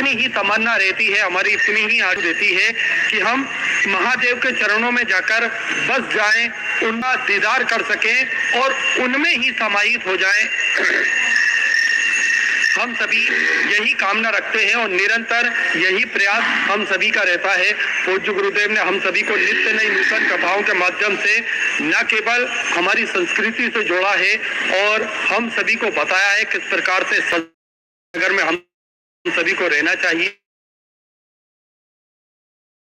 इतनी ही तमन्ना रहती है, हमारी इतनी ही आरज़ू रहती है कि हम महादेव के चरणों में जाकर बस जाएं, उनका दीदार कर सकें और उनमें ही समाहित हो जाएं। हम सभी यही कामना रखते हैं और निरंतर यही प्रयास हम सभी का रहता है। पूज्य गुरुदेव ने हम सभी को नित्य नई नूतन कथाओं के माध्यम से न केवल हमारी संस्कृति से जोड़ा है और हम सभी को बताया है किस प्रकार से नगर में हम सभी को रहना चाहिए,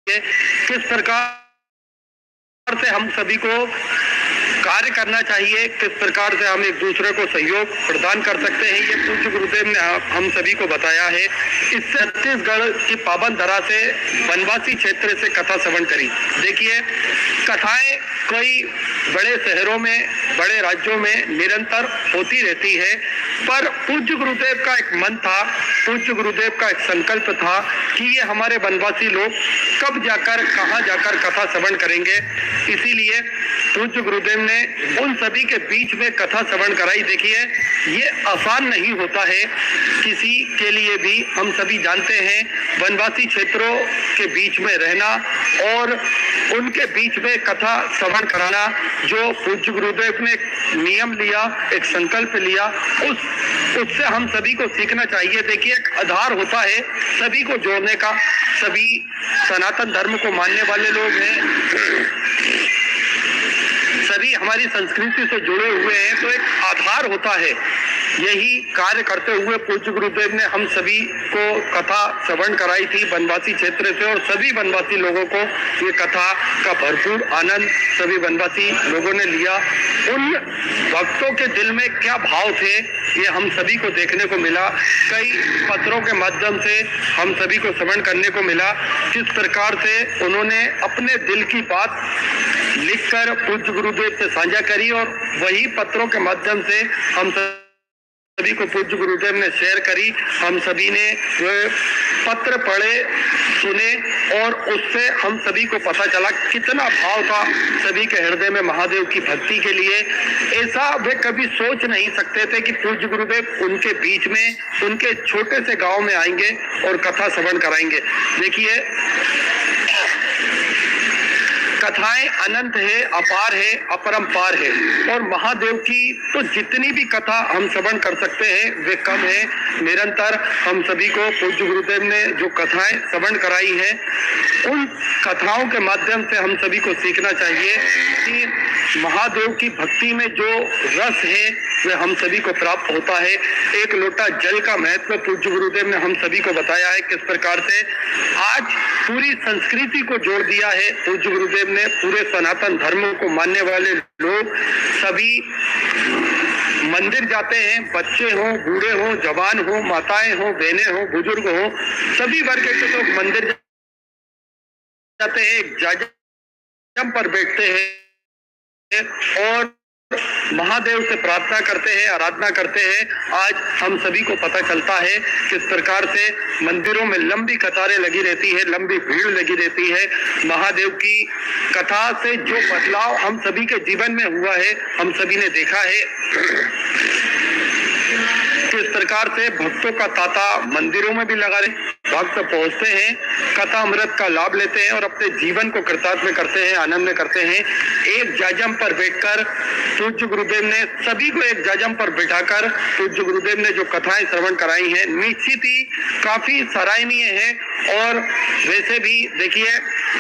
किस प्रकार से हम सभी को कार्य करना चाहिए, किस प्रकार से हम एक दूसरे को सहयोग प्रदान कर सकते हैं। ये पूज्य गुरुदेव ने हम सभी को बताया है। इस छत्तीसगढ़ की पावन धरा से वनवासी क्षेत्र से कथा श्रवण करी। देखिए, कथाएं कई बड़े शहरों में, बड़े राज्यों में निरंतर होती रहती है, पर पूज्य गुरुदेव का एक मन था, पूज्य गुरुदेव का एक संकल्प था कि ये हमारे वनवासी लोग कब जाकर, कहाँ जाकर कथा श्रवण करेंगे। इसीलिए पूज्य गुरुदेव ने उन सभी के बीच में कथा श्रवण कराई। देखिए, ये आसान नहीं होता है किसी के लिए भी। हम सभी जानते हैं वनवासी क्षेत्रों के बीच में रहना और उनके बीच में कथा श्रवण कराना, जो पूज्य गुरुदेव ने नियम लिया, एक संकल्प लिया, उससे हम सभी को सीखना चाहिए। देखिए, एक आधार होता है सभी को जोड़ने का। सभी सनातन धर्म को मानने वाले लोग हैं, सभी हमारी संस्कृति से जुड़े हुए हैं, तो एक आधार होता है। यही कार्य करते हुए पूज्य गुरुदेव ने हम सभी को कथा श्रवण कराई थी वनवासी क्षेत्र से, और सभी वनवासी लोगों को ये कथा का भरपूर आनंद सभी वनवासी लोगों ने लिया। उन भक्तों के दिल में क्या भाव थे, ये हम सभी को देखने को मिला। कई पत्रों के माध्यम से हम सभी को श्रवण करने को मिला किस प्रकार से उन्होंने अपने दिल की बात लिखकर पूज्य गुरुदेव से साझा करी, और वही पत्रों के माध्यम से हम सभी को पूज्य गुरुदेव ने शेयर करी। हम सभी ने वो पत्र पढ़े, सुने, और उससे हम सभी को पता चला कितना भाव था सभी के हृदय में महादेव की भक्ति के लिए। ऐसा वे कभी सोच नहीं सकते थे कि पूज्य गुरुदेव उनके बीच में, उनके छोटे से गांव में आएंगे और कथा श्रवण कराएंगे। देखिए, कथाएं अनंत है, अपार है, अपरंपार है, और महादेव की तो जितनी भी कथा हम श्रवण कर सकते हैं वे कम है। निरंतर हम सभी को पूज्य गुरुदेव ने जो कथाएं श्रवण कराई हैं, उन कथाओं के माध्यम से हम सभी को सीखना चाहिए कि महादेव की भक्ति में जो रस है वे हम सभी को प्राप्त होता है। एक लोटा जल का महत्व पूज्य गुरुदेव ने हम सभी को बताया है किस प्रकार से आज पूरी संस्कृति को जोड़ दिया है। पूज्य गुरुदेव ने पूरे सनातन धर्म को मानने वाले लोग सभी मंदिर जाते हैं, बच्चे हों, बूढ़े हों, जवान हों, माताएं हों, बहनें हों, बुजुर्ग हों, सभी वर्ग के लोग मंदिर जाते हैं, जाजम पर बैठते हैं और महादेव से प्रार्थना करते हैं, आराधना करते हैं। आज हम सभी को पता चलता है किस प्रकार से मंदिरों में लंबी कतारें लगी रहती है, लंबी भीड़ लगी रहती है। महादेव की कथा से जो बदलाव हम सभी के जीवन में हुआ है, हम सभी ने देखा है किस प्रकार से भक्तों का तांता मंदिरों में भी लगा रहे, भक्त पहुंचते हैं, कथा अमृत का लाभ लेते हैं और अपने जीवन को कृतार्थ करते हैं, आनंद करते हैं। एक जाजम पर बैठकर पूज्य गुरुदेव ने सभी को एक जाजम पर बैठाकर पूज्य गुरुदेव ने जो कथाएं श्रवण कराई हैं, निश्चित ही काफी सराहनीय है। और वैसे भी देखिए,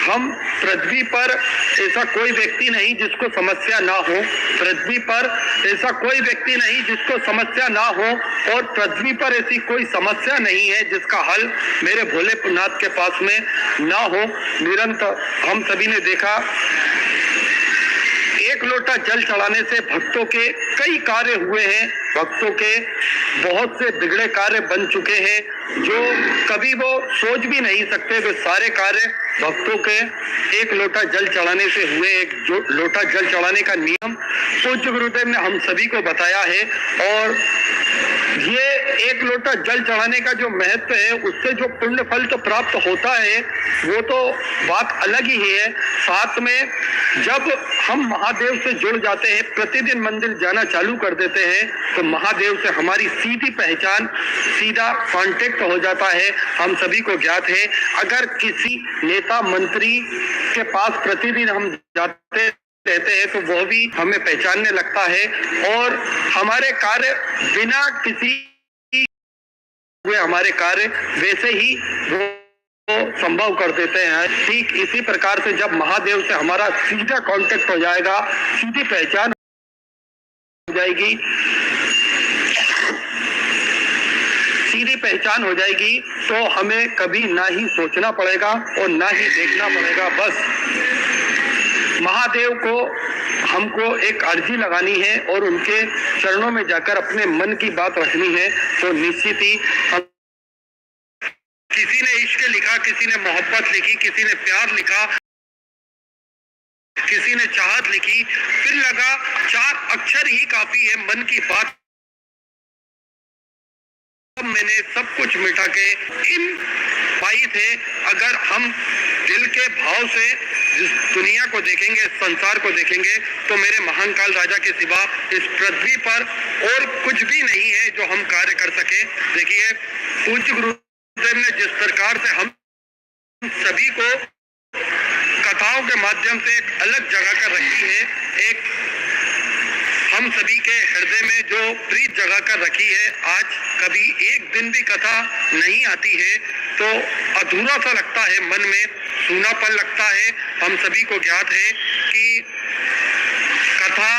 हम पृथ्वी पर ऐसा कोई व्यक्ति नहीं जिसको समस्या ना हो, पृथ्वी पर ऐसा कोई व्यक्ति नहीं जिसको समस्या ना हो, और पृथ्वी पर ऐसी कोई समस्या नहीं है जिसका हल मेरे भोलेनाथ के पास में ना हो। निरंतर हम सभी ने देखा एक लोटा जल चढ़ाने से भक्तों के कई कार्य हुए हैं, भक्तों के बहुत से बिगड़े कार्य बन चुके हैं जो कभी वो सोच भी नहीं सकते। वे सारे कार्य भक्तों के एक लोटा जल चढ़ाने से हुए। एक जो लोटा जल चढ़ाने का नियम पूज्य गुरुदेव ने हम सभी को बताया है, और ये एक लोटा जल चढ़ाने का जो महत्व है, उससे जो पुण्य फल तो प्राप्त होता है वो तो बात अलग ही है। साथ में जब हम महादेव से जुड़ जाते हैं, प्रतिदिन मंदिर जाना चालू कर देते हैं, तो महादेव से हमारी सीधी पहचान, सीधा कांटेक्ट हो जाता है। हम सभी को ज्ञात है, अगर किसी नेता मंत्री के पास प्रतिदिन हम जाते रहते हैं तो वो भी हमें पहचानने लगता है और हमारे कार्य बिना किसी हुए हमारे कार्य वैसे ही वो संभव कर देते हैं। ठीक इसी प्रकार से जब महादेव से हमारा सीधा कांटेक्ट हो जाएगा, सीधी पहचान हो जाएगी, सीधी पहचान हो जाएगी, तो हमें कभी ना ही सोचना पड़ेगा और ना ही देखना पड़ेगा। बस महादेव को हमको एक अर्जी लगानी है और उनके चरणों में जाकर अपने मन की बात रखनी है, तो निश्चित ही किसी ने इश्क लिखा, किसी ने मोहब्बत लिखी, किसी ने प्यार लिखा, किसी ने चाहत लिखी, फिर लगा 4 अक्षर ही काफी है मन की बात। मैंने सब कुछ मिटा के इन पाई थे। अगर हम दिल के भाव से जिस दुनिया को देखेंगे, संसार को देखेंगे, तो मेरे महाकाल राजा के सिवा इस पृथ्वी पर और कुछ भी नहीं है जो हम कार्य कर सके। देखिए, पूज्य गुरुदेव ने जिस प्रकार से हम सभी को कथाओं के माध्यम से एक अलग जगह कर रखी है, एक हम सभी के हृदय में जो प्रीत जगा कर रखी है, आज कभी एक दिन भी कथा नहीं आती है तो अधूरा सा लगता है, मन में सूनापन लगता है। हम सभी को ज्ञात है कि कथा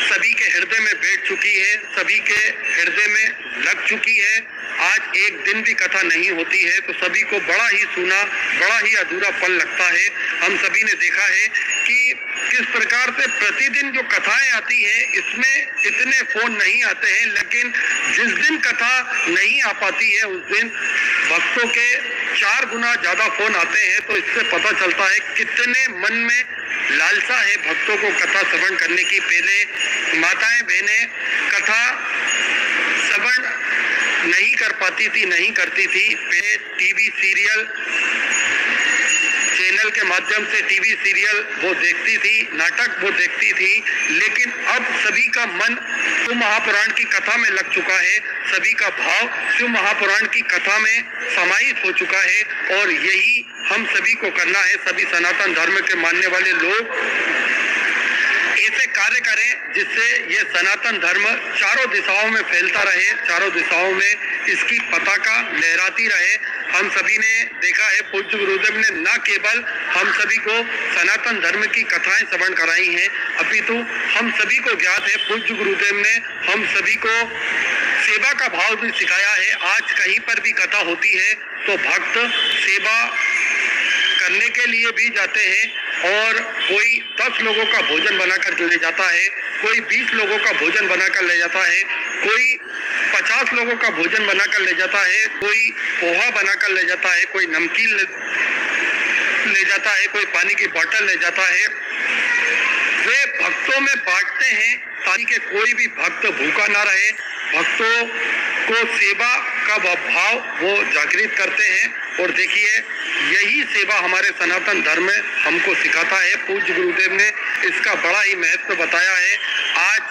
सभी के हृदय में बैठ चुकी है, सभी के हृदय में लग चुकी है। आज एक दिन भी कथा नहीं होती है तो सभी को बड़ा ही सूना, बड़ा ही अधूरापन लगता है। हम सभी ने देखा है कि किस प्रकार से प्रतिदिन जो कथाएं आती है, इसमें इतने फोन नहीं आते हैं, लेकिन जिस दिन कथा नहीं आ पाती है उस दिन भक्तों के 4 गुना ज्यादा फोन आते हैं। तो इससे पता चलता है कितने मन में लालसा है भक्तों को कथा श्रवण करने की। पहले माताएं बहनें कथा श्रवण नहीं कर पाती थी, नहीं करती थी। पहले टीवी सीरियल चैनल के माध्यम से टीवी सीरियल वो देखती थी, नाटक वो देखती थी, लेकिन अब सभी का मन शिव महापुराण की कथा में लग चुका है, सभी का भाव शिव महापुराण की कथा में समाहित हो चुका है। और यही हम सभी को करना है। सभी सनातन धर्म के मानने वाले लोग ऐसे कार्य करें जिससे ये सनातन धर्म चारों दिशाओं में फैलता रहे, चारों दिशाओं में इसकी पताका लहराती रहे। हम सभी ने देखा है, पूज्य गुरुदेव ने न केवल हम सभी को सनातन धर्म की कथाएं श्रवण कराई हैं, अपितु हम सभी को ज्ञात है पूज्य गुरुदेव ने हम सभी को सेवा का भाव भी सिखाया है। आज कहीं पर भी कथा होती है तो भक्त सेवा करने के लिए भी जाते हैं और कोई 10 लोगों का भोजन बनाकर ले जाता है, कोई 20 लोगों का भोजन बनाकर ले जाता है, कोई 50 लोगों का भोजन बनाकर ले जाता है, कोई पोहा बनाकर ले जाता है, कोई नमकीन ले जाता है, कोई पानी की बोतल ले जाता है। वे भक्तों में बांटते हैं ताकि कोई भी भक्त भूखा ना रहे। भक्तों को सेवा का भाव वो जागृत करते हैं और देखिए यही सेवा हमारे सनातन धर्म में हमको सिखाता है। पूज्य गुरुदेव ने इसका बड़ा ही महत्व बताया है। आज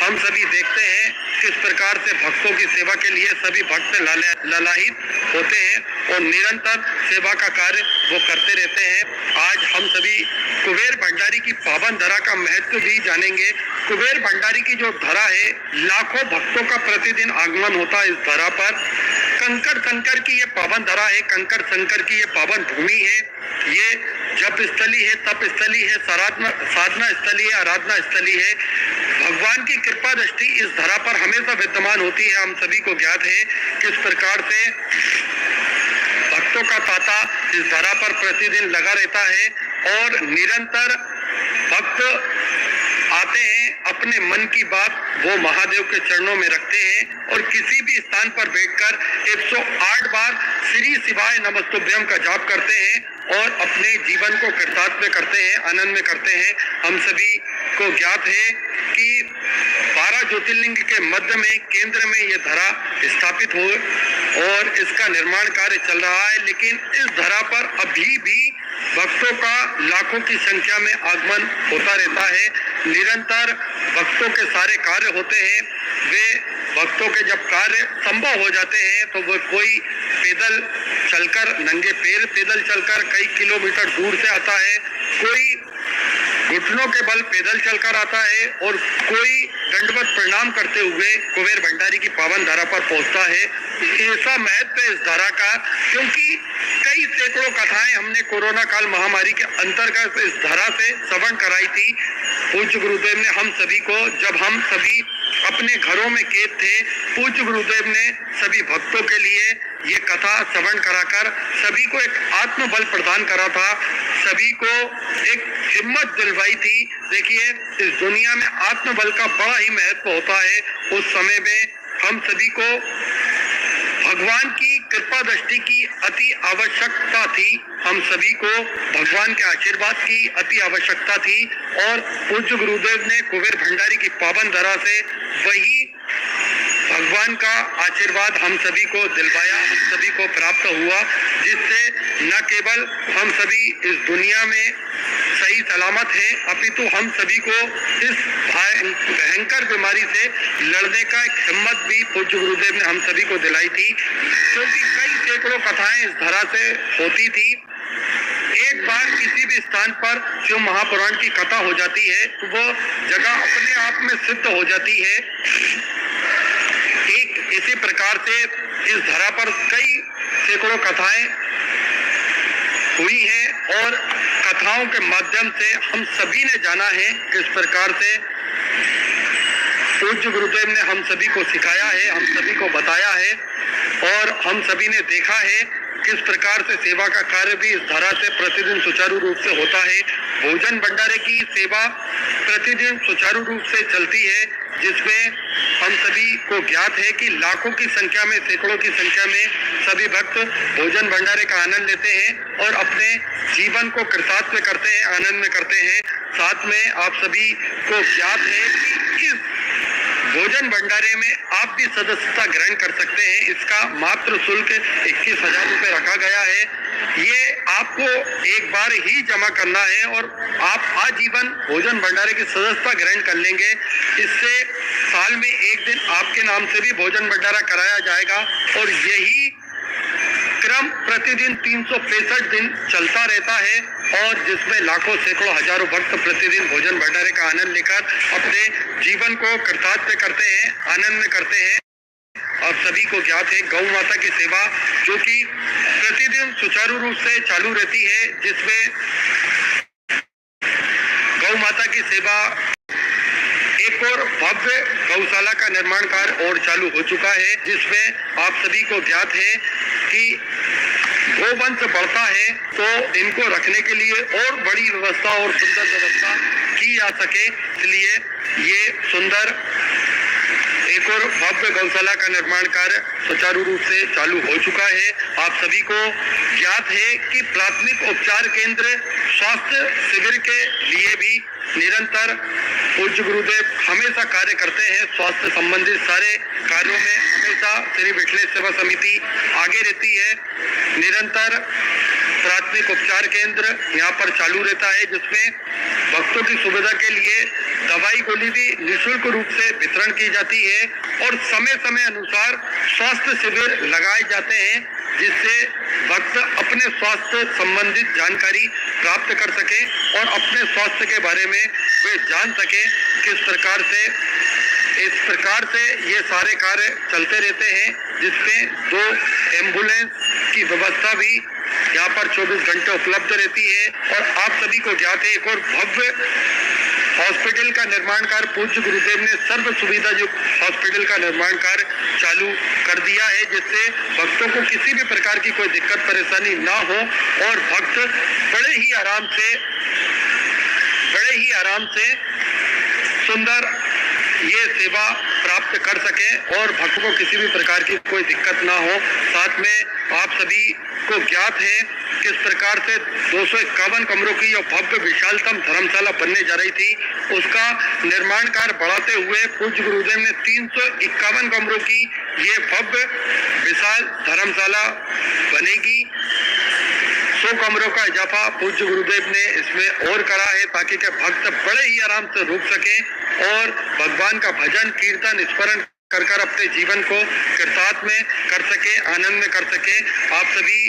हम सभी देखते हैं किस प्रकार से भक्तों की सेवा के लिए सभी भक्त ललायित होते हैं और निरंतर सेवा का कार्य वो करते रहते हैं। आज हम सभी कुबेर भंडारी की पावन धरा का महत्व भी जानेंगे। कुबेर भंडारी की जो धरा है, लाखों भक्तों का प्रतिदिन आगमन होता है इस धरा पर। कंकर कंकर की ये पावन धरा है, कंकर संकर की ये पावन भूमि है, ये जप स्थली है, तप स्थली है, साधना स्थली है, आराधना स्थली है। भगवान की कृपा दृष्टि इस धरा पर हमेशा विद्यमान होती है। हम सभी को ज्ञात है किस प्रकार से भक्तों का तांता इस धरा पर प्रतिदिन लगा रहता है और निरंतर भक्त आते हैं, अपने मन की बात वो महादेव के चरणों में रखते हैं और किसी भी स्थान पर बैठकर 108 बार श्री शिवाय नमस्तुभ्यम का जाप करते हैं और अपने जीवन को कृतार्थ करते हैं, आनंद में करते हैं। हम सभी को ज्ञात है कि 12 ज्योतिर्लिंग के मध्य में केंद्र में ये धरा स्थापित हो और इसका निर्माण कार्य चल रहा है। लेकिन इस धरा पर अभी भी भक्तों का लाखों की संख्या में आगमन होता रहता है। निरंतर भक्तों के सारे कार्य होते हैं। वे भक्तों के जब कार्य संभव हो जाते हैं तो वो कोई पैदल चलकर, नंगे पैर पैदल चलकर कई किलोमीटर दूर से आता है, कोई घुटनों के बल पैदल चलकर आता है और कोई दंडवत प्रणाम करते हुए कुबेर भंडारी की पावन धारा पर पहुंचता है। ऐसा महत्व है इस धारा का, क्योंकि कई सैकड़ों कथाएं हमने कोरोना काल महामारी के अंतर्गत इस धारा से श्रवण कराई थी। पूज्य गुरुदेव ने हम सभी को, जब हम सभी अपने घरों में कैद थे, पूज्य गुरुदेव ने सभी भक्तों के लिए ये कथा श्रवण कराकर सभी को एक आत्मबल प्रदान करा था, सभी को एक हिम्मत दिलवाई थी। देखिए, इस दुनिया में आत्मबल का बड़ा ही महत्व होता है। उस समय में हम सभी को भगवान की कृपा दृष्टि की अति आवश्यकता थी, हम सभी को भगवान के आशीर्वाद की अति आवश्यकता थी और पूज्य गुरुदेव ने कुबेर भंडारी की पावन धरा से वही भगवान का आशीर्वाद हम सभी को दिलवाया, हम सभी को प्राप्त हुआ, जिससे न केवल हम सभी इस दुनिया में सही सलामत हैं, अपितु हम सभी को इस भयंकर बीमारी से लड़ने का एक हिम्मत भी पूज्य गुरुदेव ने हम सभी को दिलाई थी। क्योंकि कई सैकड़ों कथाएं इस धारा से होती थी। एक बार किसी भी स्थान पर शिव महापुराण की कथा हो जाती है तो वो जगह अपने आप में सिद्ध हो जाती है। एक इसी प्रकार से इस धरा पर कई सैकड़ों कथाएं हुई हैं और कथाओं के माध्यम से हम सभी ने जाना है किस प्रकार से पूज्य गुरुदेव ने हम सभी को सिखाया है, हम सभी को बताया है और हम सभी ने देखा है किस प्रकार से सेवा का कार्य भी इस धारा से प्रतिदिन सुचारू रूप से होता है। भोजन भंडारे की सेवा प्रतिदिन सुचारू रूप से चलती है, जिसमें हम सभी को ज्ञात है कि लाखों की संख्या में, सैकड़ों की संख्या में सभी भक्त भोजन भंडारे का आनंद लेते हैं और अपने जीवन को कृतार्थ करते हैं, आनंद में करते हैं। साथ में आप सभी को ज्ञात है कि इस भोजन भंडारे में आप भी सदस्यता ग्रहण कर सकते हैं। इसका मात्र शुल्क 21,000 रुपये रखा गया है। ये आपको एक बार ही जमा करना है और आप आजीवन भोजन भंडारे की सदस्यता ग्रहण कर लेंगे। इससे साल में एक दिन आपके नाम से भी भोजन भंडारा कराया जाएगा और यही क्रम प्रतिदिन 365 दिन चलता रहता है और जिसमें लाखों, सैकड़ों, हजारों भक्त प्रतिदिन भोजन भंडारे का आनंद लेकर अपने जीवन को कृतार्थ करते हैं, आनंद में करते हैं। आप सभी को ज्ञात है गौ माता की सेवा जो कि प्रतिदिन सुचारू रूप से चालू रहती है, जिसमें गौ माता की सेवा एक और भव्य गौशाला का निर्माण कार्य और चालू हो चुका है, जिसमें आप सभी को ज्ञात है कि गोवंश बढ़ता है तो इनको रखने के लिए और बड़ी व्यवस्था और सुंदर व्यवस्था की जा सके, इसलिए ये सुंदर एक और भव्य गौशाला का निर्माण कार्य सुचारू रूप से चालू हो चुका है। आप सभी को ज्ञात है कि प्राथमिक उपचार केंद्र स्वास्थ्य शिविर के लिए भी निरंतर पूज्य गुरुदेव हमेशा कार्य करते हैं। स्वास्थ्य संबंधित सारे कार्यों में हमेशा श्री विठलेश सेवा समिति आगे रहती है। निरंतर प्राथमिक उपचार केंद्र यहाँ पर चालू रहता है, जिसमें भक्तों की सुविधा के लिए दवाई गोली भी निःशुल्क रूप से वितरण की जाती है और समय समय अनुसार स्वास्थ्य शिविर लगाए जाते हैं, जिससे भक्त अपने स्वास्थ्य संबंधित जानकारी प्राप्त कर सके और अपने स्वास्थ्य के बारे में वे जान सके। किस प्रकार से इस प्रकार से ये सारे कार्य चलते रहते हैं, जिसमें 2 एम्बुलेंस की व्यवस्था भी यहाँ पर 24 घंटे उपलब्ध रहती है। और आप सभी को ज्ञात है एक और भव्य हॉस्पिटल का निर्माण कार्य पूज्य गुरुदेव ने सर्व सुविधा युक्त हॉस्पिटल का निर्माण कार्य चालू कर दिया है, जिससे भक्तों को किसी भी प्रकार की कोई दिक्कत परेशानी ना हो और भक्त बड़े ही आराम से सुंदर ये सेवा प्राप्त कर सके और भक्त को किसी भी प्रकार की कोई दिक्कत ना हो। साथ में आप सभी को ज्ञात है किस प्रकार से 251 कमरों की जो भव्य विशालतम धर्मशाला बनने जा रही थी, उसका निर्माण कार्य बढ़ाते हुए पूज्य गुरुदेव ने 351 कमरों की ये भव्य विशाल धर्मशाला बनेगी। 100 कमरों का इजाफा पूज्य गुरुदेव ने इसमें और करा है, ताकि के भक्त बड़े ही आराम से रुक सके और भगवान का भजन कीर्तन स्मरण कर कर अपने जीवन को कृतार्थ में कर सके, आनंद में कर सके। आप सभी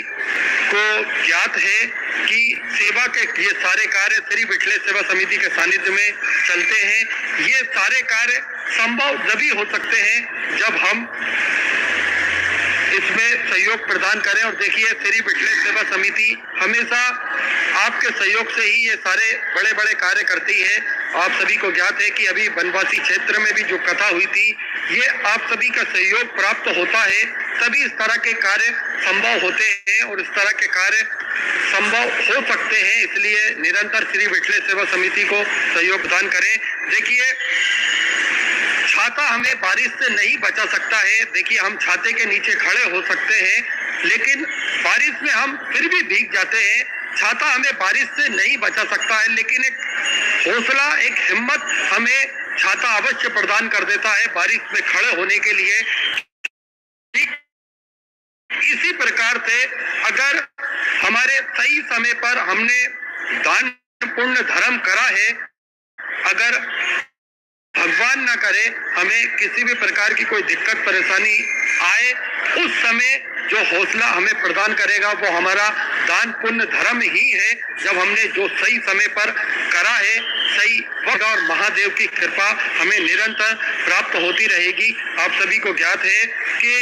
को ज्ञात है कि सेवा के ये सारे कार्य श्री विठले सेवा समिति के सानिध्य में चलते हैं। ये सारे कार्य संभव तभी हो सकते हैं जब हम इसमें सहयोग प्रदान करें। और देखिए, श्री विठले सेवा समिति हमेशा आपके सहयोग से ही ये सारे बड़े बड़े कार्य करती है। आप सभी को ज्ञात है कि अभी वनवासी क्षेत्र में भी जो कथा हुई थी, ये आप सभी का सहयोग प्राप्त होता है तभी इस तरह के कार्य संभव होते हैं और इस तरह के कार्य संभव हो सकते हैं। इसलिए निरंतर श्री विठले सेवा समिति को सहयोग प्रदान करें। देखिए, छाता हमें बारिश से नहीं बचा सकता है। देखिए, हम छाते के नीचे खड़े हो सकते हैं, लेकिन बारिश में हम फिर भी भीग जाते हैं। छाता हमें बारिश से नहीं बचा सकता है, लेकिन एक हौसला, एक हिम्मत हमें छाता अवश्य प्रदान कर देता है बारिश में खड़े होने के लिए। इसी प्रकार से अगर हमारे सही समय पर हमने दान पुण्य धर्म करा है, अगर भगवान ना करे हमें किसी भी प्रकार की कोई दिक्कत परेशानी आए, उस समय जो हौसला हमें प्रदान करेगा वो हमारा दान पुण्य धर्म ही है। जब हमने जो सही समय पर करा है, सही वक्त, और महादेव की कृपा हमें निरंतर प्राप्त होती रहेगी। आप सभी को ज्ञात है कि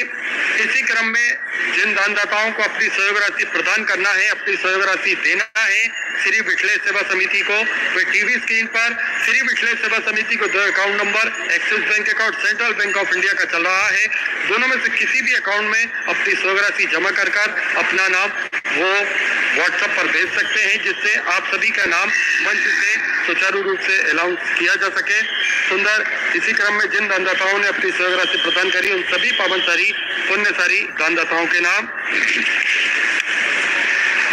इसी क्रम में जिन दानदाताओं को अपनी सहयोग राशि प्रदान करना है, अपनी सहयोग राशि देना है श्री विठले सेवा समिति को, वे टीवी स्क्रीन पर श्री विठले सेवा समिति को 2 account number axis bank account, central bank of India का चल रहा है। दोनों में से किसी भी अकाउंट में अपनी सहयोग राशि जमा कर अपना नाम वो व्हाट्सएप पर भेज सकते हैं, जिससे आप सभी का नाम मंच से सुचारू रूप से अनाउंस किया जा सके। सुंदर, इसी क्रम में जिन दानदाताओं ने अपनी सहयोग राशि प्रदान करी, उन सभी पावनसारी पुण्यसारी दानदाताओं के नाम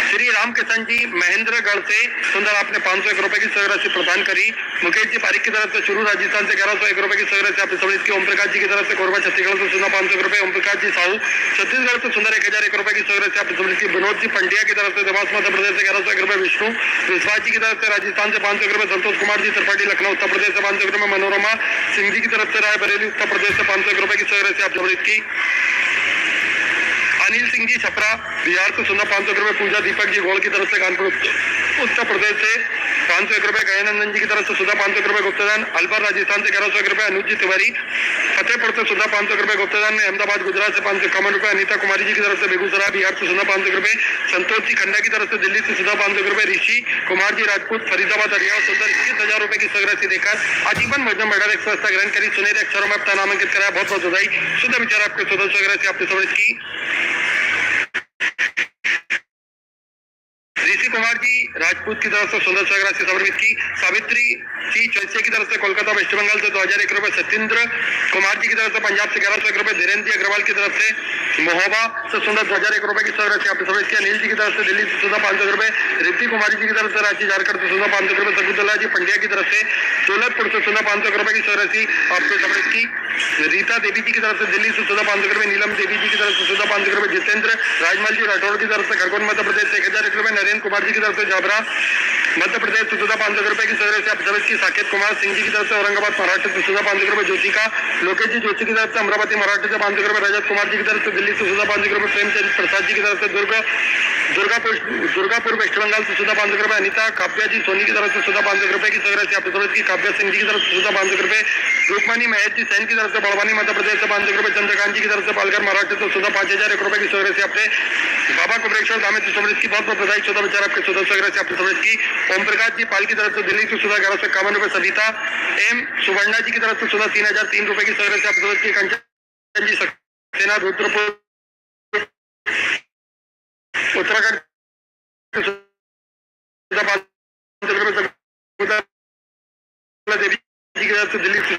श्री रामकिशन जी महेंद्रगढ़ से, सुंदर, आपने 501 रुपए की सहयोग राशि प्रदान करी। मुकेश जी पारिक की तरफ से चुरू राजस्थान से 1101 रुपए की सहयोग राशि आपने समझ की। ओम प्रकाश जी की तरफ से कोरबा छत्तीसगढ़ से सुना 500 रुपए। ओम प्रकाश जी साहू छत्तीसगढ़ से सुंदर 1001 रुपए की सहयोग राशि आपने समझ की। विनोद जी पंड्या की तरफ से देवास मध्य प्रदेश से 1101 रुपए। विष्णु विश्वास जी की तरफ से राजस्थान से 500 रुपए। संतोष कुमार जी त्रिपाठी लखनऊ उत्तर प्रदेश से 500 रुपए। मनोरमा सिंह जी की तरफ से रायबरेली उत्तर प्रदेश से 501 रुपए की सहयोग राशि आप समझ की। अनिल सिंह जी छपरा बिहार से सुना 500 रुपए। पूजा दीपक जी गोल की तरफ से कानपुर उत्तर प्रदेश से 501 रुपए। गयानंदन जी की तरफ से सुधा 500 रुपए गुप्तदान। अलवर राजस्थान से 1101 रुपए। अनुज जी तिवारी फतेहपुर से सुधा 500 रुपए गुप्तदान में। अहमदाबाद गुजरात से 551 रुपए। अनिता कुमारी जी की तरफ से बेगूसराय बिहार से सुना 500 रुपए। संतोष जी खन्ना की तरफ से दिल्ली से सुधा 500 रुपए। ऋषि कुमार जी राजपूत फरीदाबाद हरियाणा सुंदर 21,000 रुपए की सहयोग राशि देकर आजीवन भोजन मेडल एक संस्था ग्रहण करी। सुनहरे अक्षरों में अपना नामांकित कराया। बहुत बहुत बधाई। शुद्ध विचार आपके स्वतंत्र सहयोग राशि आपने समझ की। ऋषि कुमार जी राजपूत की तरफ से सुंदर सहयोग राशि समर्पित की। सावित्री जी चौसे की तरफ से कोलकाता वेस्ट बंगाल से 2001 रुपए। सत्येंद्र कुमार जी की तरफ से पंजाब से 1101 रुपए। धीरेन्द्र जी अग्रवाल की तरफ से महोबा से सुंदर 2001 रुपए की सहयोग राशि आपने समझ की। अनिल जी की तरफ से दिल्ली से सुंदर 500 रुपए। रिद्धि कुमारी जी की तरफ से रांची झारखंड से सुंदर 500 रुपए। सकुदुल्ला जी पंड्या की तरफ से दौलतपुर से सुंदर 500 रुपए की सहयोग राशि आपने समझ की। रीता देवी जी की तरफ से दिल्ली से सुंदर 500 रुपए। नीलम देवी जी की तरफ से सुंदर 500 रुपए। जितेंद्र राजमल जी राठौड़ की तरफ से खरगोन मध्य प्रदेश से 1001 रुपए। नरेंद्र कुमार जी की तरफ से जाबरा मध्य प्रदेश से सुधा 500 रुपए की सहयोग राशि आप समझ की। साकेत कुमार सिंह जी की तरफ से औरंगाबाद महाराष्ट्र से सुधा 500 रुपए। ज्योतिका लोकेश जी जोशी की तरफ से अमरावती महाराष्ट्र से 500 रुपए। रजत कुमार जी की तरफ से दिल्ली से सुधा 500 रुपए। प्रेमचंद प्रसाद जी की तरफ से दुर्गापुर वेस्ट बंगाल से सुधा 500 रुपए। अनिता काव्या जी सोनी की तरफ से सुधा 500 रुपए की सहयोग राशि आपने समझ की। काव्या सिंह जी की तरफ से सुधा 500 रुपए। रूपमणि महेश जी सैन की तरफ से बड़वानी मध्य प्रदेश से 500 रुपए। चंद्रकांत जी की तरफ से पालघर महाराष्ट्र से सुधा 5001 रुपए की सहयोग राशि आपने। बाबा कुबरेश्वर धाम से समझ की। बहुत बहुत बधाई। 14 विचार आपके 14 सहयोग राशि आपने समझ की। ओम प्रकाश जी पाल की तरफ से दिल्ली से सुधा 1151 रुपए। सविता एम सुवर्णा जी की तरफ से सुधा 3003 रुपए की सहयोग राशि आपने समझ की। कंचन जी सक्सेना रुद्रपुर उत्तराखंड देवी जी की तरफ से दिल्ली से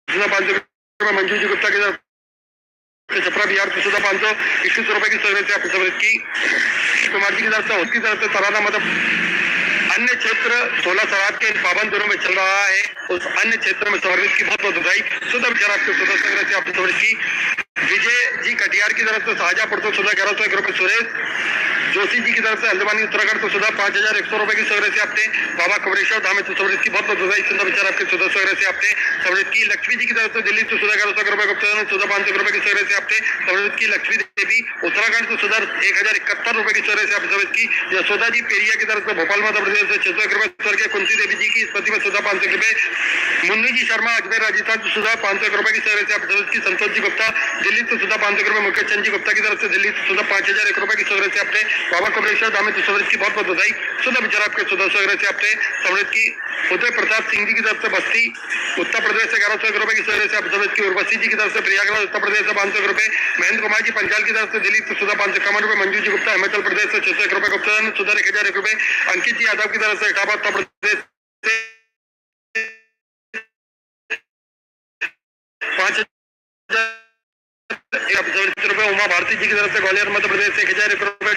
सुधा 500 रुपए। मंजू जी गुप्ता की तरफ छपरा बिहार से सुधा 521 रुपए की सहयोग राशि आपने समझ की। कुमार जी की तरफ से, उसकी तरफ से तराना मतलब अन्य क्षेत्र 16 सराब के इन पावन दिनों में चल रहा है, उस अन्य क्षेत्र में समर्पित की बहुत बहुत बधाई। सुधा विचार आपके सुधा संग्रह से आपने समर्पित की। विजय जी कटियार की तरफ से शाहजहाँपुर तो सुधा 1101 रुपए, सुरेश जोशी जी की तरफ से हल्द्वानी उत्तराखंड तो सुधा 5100 रुपए की सौगरह से आपने बाबा कबरेश्वर धाम तो समृद्ध की बहुत बहुत बधाई। सुधा विचार आपके सुधा सौगरह से आपने समृद्ध की। लक्ष्मी जी की तरफ से दिल्ली तो सुधा 1100 रुपए, गुप्ता सुधा 500 रुपए की सौगरह से आपने समृद्ध की। लक्ष्मी देवी उत्तराखंड तो सुधा 1071 रुपए की सौगरह से आपने समृद्ध की। यशोदा जी पेरिया की तरफ से भोपाल मध्य प्रदेश से 601 रुपए, स्वर्गीय कुंती देवी जी की स्मृति में सुधा 500 रुपए। मुन्नी जी शर्मा अजमेर राजस्थान तो सुधा 500 रुपए की सौगरह से आपने समृद्ध की। संतोष जी गुप्ता दिल्ली तो सुधा 500 रुपए, मुकेश चंद जी गुप्ता की तरफ से दिल्ली तो सुधा 5001 रुपए की सौगरह से आपने बाबा कबरेश्वर धाम तो समृद्ध की बहुत बहुत बधाई। सुधा विचार आपके सुधा सौगरह से आपने समृद्ध की। उदय प्रताप सिंह जी की तरफ से बस्ती उत्तर प्रदेश से 1101 रुपए की सौगरह से आप समृद्ध की। उर्वशी जी की तरफ से प्रयागराज उत्तर प्रदेश से 500 रुपए। महेंद्र कुमार जी पंचाल की तरफ से दिल्ली तो सुधा 551 रुपए। मंजू जी गुप्ता हिमाचल प्रदेश से 601 रुपए, गुप्ता सुधा 1001 रुपए। अंकित जी यादव की तरफ से इटावा उत्तर प्रदेश से 5000 रुपए। उमा भारती जी की तरफ से ग्वालियर मध्य प्रदेश से 1001 रुपए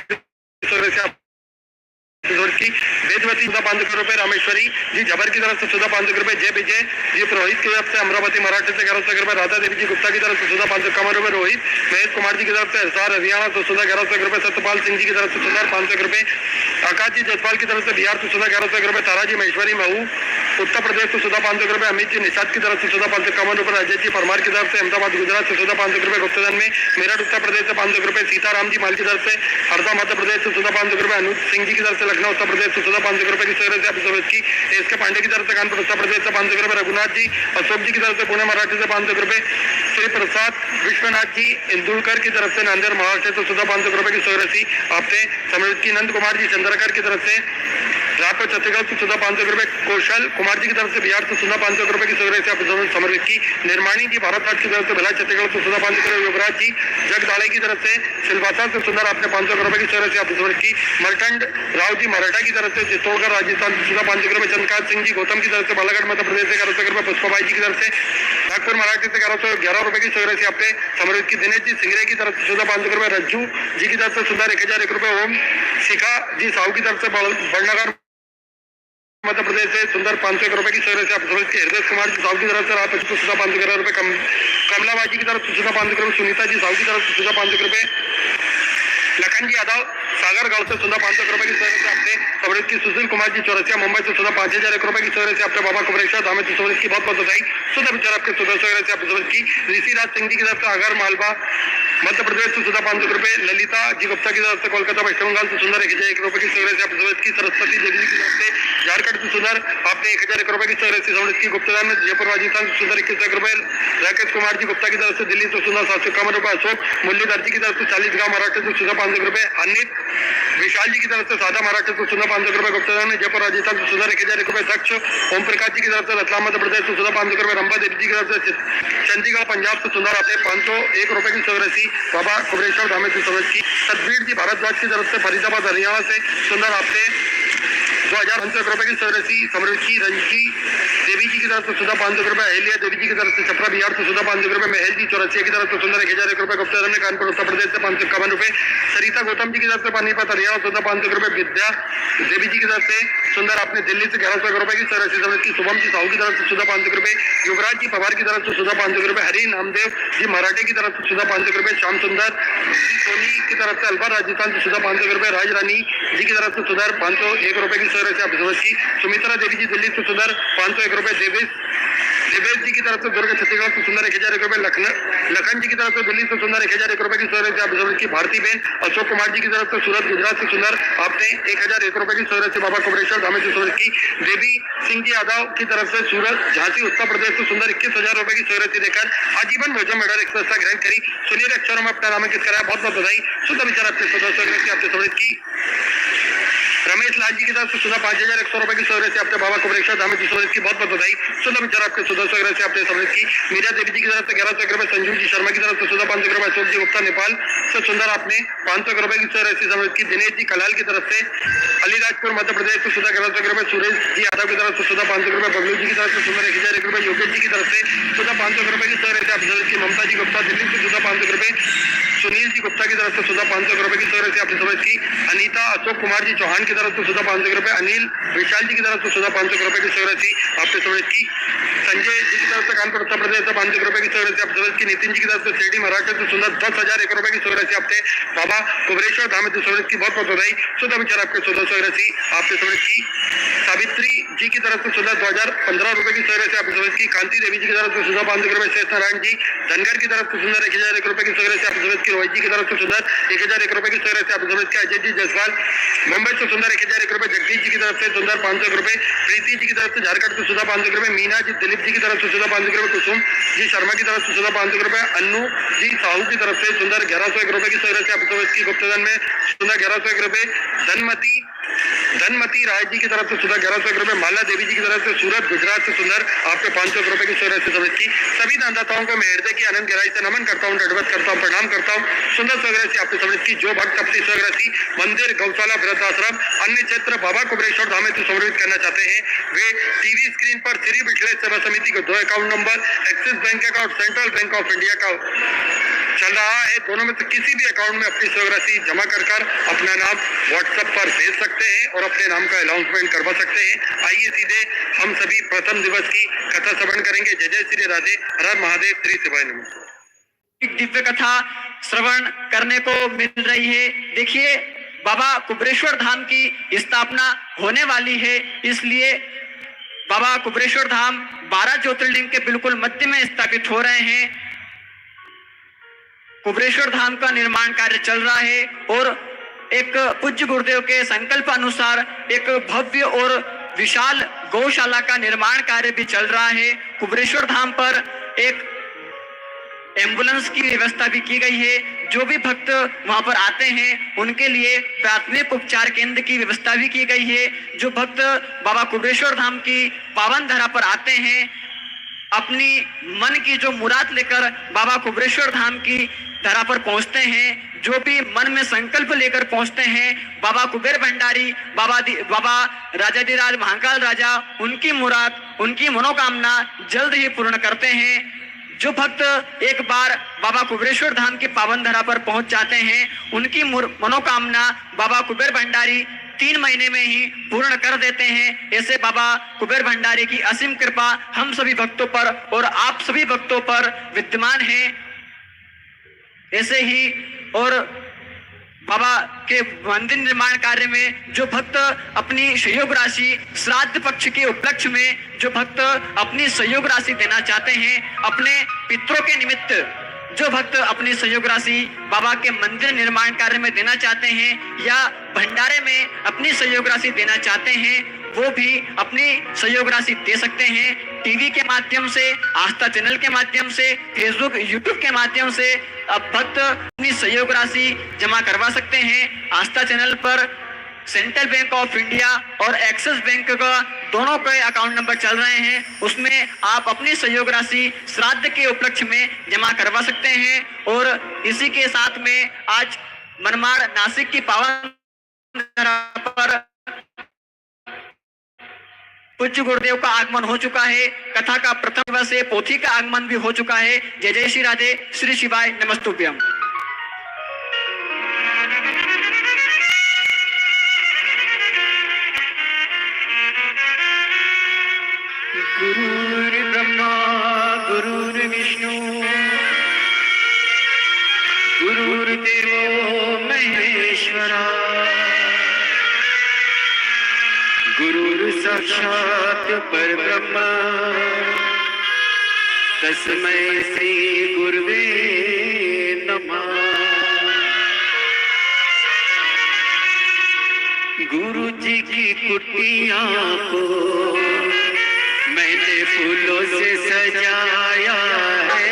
की। वेदवती सुधा 500 रुपए। रामेश्वरी जी झबर की तरफ से सुधा 500 रुपए। जय विजय जी पुरोहित की तरफ से अमरावती मराठी से 1101 रुपए। राधा देवी जी गुप्ता की तरफ से सुधा 551 रुपए। रोहित महेश कुमार जी की तरफ से हिसार हरियाणा तो सुधा 1101 रुपए। सत्यपाल सिंह जी की तरफ से सुधा 500 रुपए। आकाश जी जसपाल की तरफ से बिहार तो सुधा 1101 रुपए। तारा जी महेश्वरी महू उत्तर प्रदेश तो सुधा 500 रुपए। अमित जी निषाद की तरफ से सुधा 551 रुपए। अजय जी परमार की तरफ से अहमदाबाद गुजरात से सुधा 500 रुपए। गुप्तधन में मेरठ उत्तर प्रदेश से 500 रुपए। सीताराम जी माल की तरफ से हरदा मध्य प्रदेश से सुधा 500 रुपए। अनुज सिंह जी की तरफ से लखनऊ उत्तर प्रदेश से सुधा 500 रुपए की सौगरह से आपने समृद्ध की। एस के पांडे की तरफ से कानपुर उत्तर प्रदेश से 500 रुपए। रघुनाथ जी अशोक जी की तरफ से पुणे मराठी से 500 रुपए। श्री प्रसाद विश्वनाथ जी इंदुलकर की तरफ से नांदेड़ महाराष्ट्र से सुधा 500 रुपए की सौगरह सी आपने समृद्ध की। नंद कुमार जी चंद्रकर की तरफ से रायपुर छत्तीसगढ़ से सुधा 500 रुपए। कौशल कुमार जी की तरफ से बिहार से सुधा 500 रुपए की सौगरह से आपने समृद्ध की। निर्माणी जी भारत हाट की तरफ से भिलाई छत्तीसगढ़ से सुधा 500 रुपए। युवराज जी जगदाड़े की तरफ से सिलवासा से सुंदर आपने 500 रुपए की सौगरह से आपने समृद्ध की। मर्चेंट राव जी मराठा की तरफ से चित्तौड़गढ़ राजस्थान से सुधा 500 रुपए। चंद्रकांत सिंह जी गौतम की तरफ से बालाघाट मध्य प्रदेश से 1101 रुपए। पुष्पाबाई जी की तरफ से नागपुर मराठी से 1111 रुपए की सौगरह से आपने समृद्ध की। दिनेश जी सिंगरे की तरफ से सुधा 500 रुपए। रज्जू जी की तरफ से सुधा 1001 रुपए। ओम शिखा जी साहू की तरफ से बड़नगर मध्य प्रदेश से सुंदर 501 रुपए की सौगरह से आप समझ के। हृदय कुमार जी साहू की तरफ से रात को सुधा 511 रुपए। कमलाबाई जी की तरफ से सुधा 500 रुपए। सुनीता जी साहू की तरफ से सुधा 500 रुपए। लखन जी यादव सागरगढ़ से सुधा 500 रुपए की सौगरह से आपने समृद्ध की। सुशील कुमार जी चौरसिया मुंबई से सुधा 5001 रुपए की सौगरह से आपने बाबा कबरेश्वर धाम से समृद्ध की बहुत बहुत बधाई। सुधा विचार आपके सुधा सौगरह से आपने समृद्ध की। ऋषिराज सिंह जी की तरफ से आगर मालवा मध्य प्रदेश से सुधा 500 रुपए। ललिता जी गुप्ता की तरफ से कोलकाता वेस्ट बंगाल से सुंदर 1001 रुपए की सौगरह से आपने समृद्ध की। सरस्वती देवी की तरफ से झारखंड से सुंदर आपने 1001 रुपए की सौगरह से समृद्ध की। गुप्तदान में जयपुर राजस्थान से सुंदर 21 रुपए। राकेश कुमार जी गुप्ता की तरफ से दिल्ली से सुंदर 751 रुपए। अशोक मुरलीधर जी की तरफ से 40 गांव महाराष्ट्र से सुधा 500 रुपए। अनित विशाल जी की तरफ से सादा महाराष्ट्र से सुधा 500 रुपए। गुप्तदान में जयपुर राजस्थान से सुधा 1001 रुपए। दक्ष ओम प्रकाश जी की तरफ से रतलाम मध्य प्रदेश से सुधा 500 रुपए। रंबा देवी जी की तरफ से चंडीगढ़ पंजाब से सुंदर आपने 501 रुपए की सौगरह सी बाबा कबरेश्वर धाम से समृद्ध की। सतबीर जी भारद्वाज की तरफ से फरीदाबाद हरियाणा से सुंदर आपने 2500 रुपए की सौगरह सी समृद्ध की। रंजी देवी जी की तरफ से सुधा 500 रुपए। अहिल्या देवी जी की तरफ से छपरा बिहार से सुधा 500 रुपए। महल जी चौरसिया की तरफ से सुंदर 1001 रुपए। गुप्ता ने कानपुर उत्तर प्रदेश से 551 रुपए। सरिता गौतम जी की तरफ से पानीपत हरियाणा सुधा 500 रुपए। विद्या देवी जी की तरफ से सुंदर आपने दिल्ली से 1101 रुपए की सौगरह सी समृद्ध की। शुभम जी साहू की तरफ से सुधा 500 रुपए। युवराज जी पवार की तरफ से सुधा 500 रुपए। हरि नामदेव जी मराठे की तरफ से सुधा 500 रुपए। श्याम सुंदर सोनी की तरफ से अलवर राजस्थान से सुधा 500 रुपए। राज रानी जी की तरफ से सुधर 501 रुपए की सौगरह से आप समझ की। सुमित्रा देवी जी दिल्ली से सुधर 501 रुपए। देवेश जी की तरफ से दुर्ग छत्तीसगढ़ से सुंदर 1001 रुपए। लखन जी की तरफ से दिल्ली से सुंदर 1001 रुपए की सौगरह से आप समझ की। भारती बेन अशोक कुमार जी की तरफ से सूरत गुजरात से सुंदर आपने 1001 रुपए की सौगरह से बाबा कबरेश्वर धाम से समझ की। देवी सिंह जी यादव की तरफ से सूरत झांसी उत्तर प्रदेश से सुंदर 21,000 रुपए की सौगरह से देकर आजीवन भोजन मेडल एक्सप्रेस का ग्रहण करी। सुनील अक्षरों में अपना नामांकित कराया। बहुत बहुत बधाई। शुद्ध विचार आपके सौगरह से आपने समझ की। रमेश लाल जी की तरफ से सुधा 5100 रुपए की सौरभ से अपने बाबा कुबरेश्वर धाम की सौरभ की बहुत बहुत बधाई। सुधा विचार आपके सुधा सौरभ से अपने सौरभ की मीरा देवी जी की तरफ से 1100 रुपए, संजू जी शर्मा की तरफ से सुधा 500 रुपए, अशोक जी गुप्ता नेपाल से सुंदर आपने 500 रुपए की सौरभ से सौरभ की, दिनेश जी कलाल की तरफ से अलीराजपुर मध्य प्रदेश से सुधा 1100 रुपए, सुरेश जी यादव की तरफ से सुधा 500 रुपए, बबलू जी की तरफ से सुंदर 1001 रुपए, योगेश जी की तरफ से सुधा 500 रुपए की सौरभ से अपने की, ममता जी गुप्ता दिल्ली से सुधा 500 रुपए, सुनील जी गुप्ता की तरफ से सुधा 500 रुपए की सौरभ से अपने समझ की, अनीता अशोक कुमार जी चौहान की तरफ से सुधा 500 रुपए, अनिल विशाल जी की तरफ से सुधा 500 रुपए की सौरभ थी आपने समझ की, संजय जी की तरफ से कानपुर उत्तर प्रदेश से 500 रुपए की सौरभ से आप समझ की, नितिन जी की तरफ से शिरडी महाराष्ट्र से सुंदर 10,001 रुपए की सौरभ से आपने बाबा कुबरेश्वर धाम की सौरभ की बहुत बहुत बधाई। सुधा विचार आपके सुधा सौरभ थी आपने समझ की, सावित्री जी की तरफ से सुधा 2015 रुपए की सौरभ से आपने समझ की, कांति देवी जी की तरफ से सुधा 500 रुपए, शेष नारायण जी धनगर की तरफ से सुंदर 1001 रुपए की सौरभ से आपने समझ की, रोहित जी की तरफ से सुंदर 1001 रुपए की सौरभ से आपने समझ की, अजय जी जायसवाल मुंबई से सुंदर 1001 रुपए, जगदीश जी की तरफ से सुंदर 500 रुपए, प्रीति जी की तरफ से झारखंड से सुधा 500 रुपए, मीना जी दिलीप जी की तरफ से सुधा 500 रुपए, कुसुम जी शर्मा की तरफ से सुधा 500 रुपए, अन्नू जी साहू की तरफ से सुंदर 1101 रुपए की सौरभ से आपने समझ की, गुप्तधन में सुंदर 1101 रुपए, धनमती राय जी की तरफ से सुधा 1101 रुपए, माला देवी जी की तरफ से सूरत गुजरात से सुंदर आपके 500 रुपए की सौरभ से समझ की। सभी दानदाताओं को मैं हृदय की आनंद गहराई से नमन करता हूँ, दंडवत करता हूँ, प्रणाम करता हूँ। सुंदर सौरभ से आपने समझ की, जो भक्त अपनी सौरभ मंदिर गौशाला वृद्धाश्रम अन्य क्षेत्र बाबा कुबरेश्वर धाम में समर्पित करना चाहते हैं, वे टीवी स्क्रीन पर श्री बिठले सेवा समिति के 2 account number axis bank account, central bank of India का चल रहा है, दोनों में से किसी भी अकाउंट में अपनी सौरभ जमा कर अपना नाम व्हाट्सएप पर भेज सकते हैं और अपने नाम का अनाउंसमेंट करवा सकते हैं। आइए सीधे हम सभी प्रथम दिवस की कथा श्रवण करेंगे। जय जय श्री राधे, हर हर महादेव, श्री शिवाय नमः। एक दिव्य कथा श्रवण करने को मिल रही है। देखिए, बाबा कुबरेश्वर धाम की स्थापना होने वाली है, इसलिए बाबा कुबरेश्वर धाम 12 ज्योतिर्लिंग के बिल्कुल मध्य में स्थापित हो रहे हैं। कुबरेश्वर धाम का निर्माण कार्य चल रहा है और एक पूज्य गुरुदेव के संकल्प अनुसार एक भव्य और विशाल गौशाला का निर्माण कार्य भी चल रहा है। कुबरेश्वर धाम पर एक एम्बुलेंस की व्यवस्था भी की गई है। जो भी भक्त वहां पर आते हैं उनके लिए प्राथमिक उपचार केंद्र की व्यवस्था भी की गई है। जो भक्त बाबा कुबरेश्वर धाम की पावन धरा पर आते हैं, अपनी मन की जो मुराद लेकर बाबा कुबरेश्वर धाम की धरा पर पहुंचते हैं, जो भी मन में संकल्प लेकर पहुंचते हैं, बाबा कुबेर भंडारी, बाबा राजाधिराज महाकाल राजा उनकी मुराद, उनकी मनोकामना जल्द ही पूर्ण करते हैं। जो भक्त एक बार बाबा कुबरेश्वर धाम की पावन धरा पर पहुंच जाते हैं, उनकी मनोकामना बाबा कुबेर भंडारी 3 महीने में ही पूर्ण कर देते हैं। ऐसे बाबा कुबेर भंडारी की असीम कृपा हम सभी भक्तों पर और आप सभी भक्तों पर विद्यमान है। ऐसे ही और बाबा के मंदिर निर्माण कार्य में जो भक्त अपनी सहयोग राशि, श्राद्ध पक्ष के उपलक्ष्य में जो भक्त अपनी सहयोग राशि देना चाहते हैं, अपने पितरों के निमित्त जो भक्त अपनी सहयोग राशि बाबा के मंदिर निर्माण कार्य में देना चाहते हैं या भंडारे में अपनी सहयोग राशि देना चाहते हैं, वो भी अपनी सहयोग राशि दे सकते हैं। टीवी के माध्यम से, आस्था चैनल के माध्यम से, फेसबुक, यूट्यूब के माध्यम से अब भक्त अपनी सहयोग राशि जमा करवा सकते हैं। आस्था चैनल पर सेंट्रल बैंक ऑफ इंडिया और एक्सिस बैंक का दोनों के अकाउंट नंबर चल रहे हैं, उसमें आप अपनी सहयोग राशि श्राद्ध के उपलक्ष्य में जमा करवा सकते हैं। और इसी के साथ में आज मनमाड़ नासिक की पावन धरा पर पूज्य गुरुदेव का आगमन हो चुका है। कथा का प्रथम दिवस है, पोथी का आगमन भी हो चुका है। जय जय श्री राधे, श्री शिवाय नमस्तुभ्यम। गुरुर्ब्रह्मा गुरुर्विष्णु गुरुर्देवो महेश्वरा गुरुर्साक्षात् परब्रह्म तस्मै श्री गुरुवे नमः। गुरु जी की कुटिया को मैंने फूलों से सजाया है।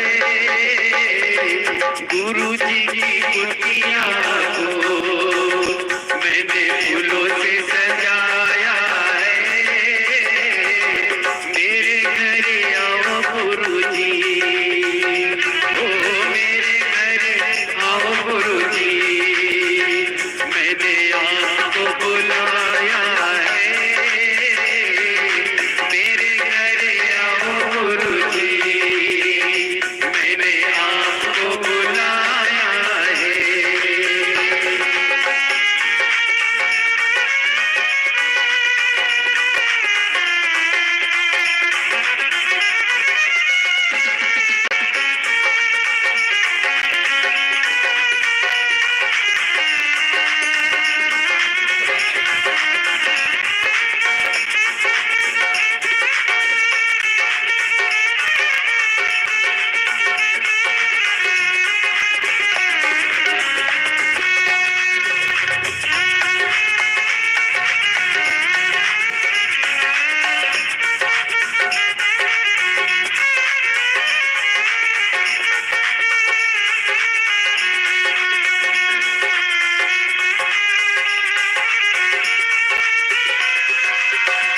गुरु जी की कुटिया को मैंने फूलों से सजाया मैंने आपको बुलाया है, मेरे घर आओ गुरुजी, मैंने आपको बुलाया है।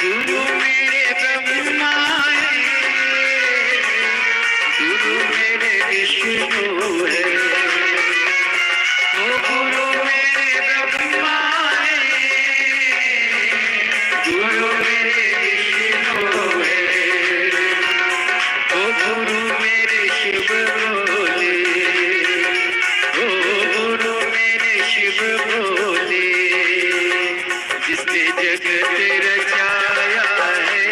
गुरु मेरे ब्रह्मा है, गुरु मेरे विष्णु है, ओ गुरु मेरे ब्रह्मा है, गुरु मेरे विष्णु है, ओ गुरु मेरे शिव भोले, ओ गुरु मेरे शिव भोले, जिसने जगत रचाया है,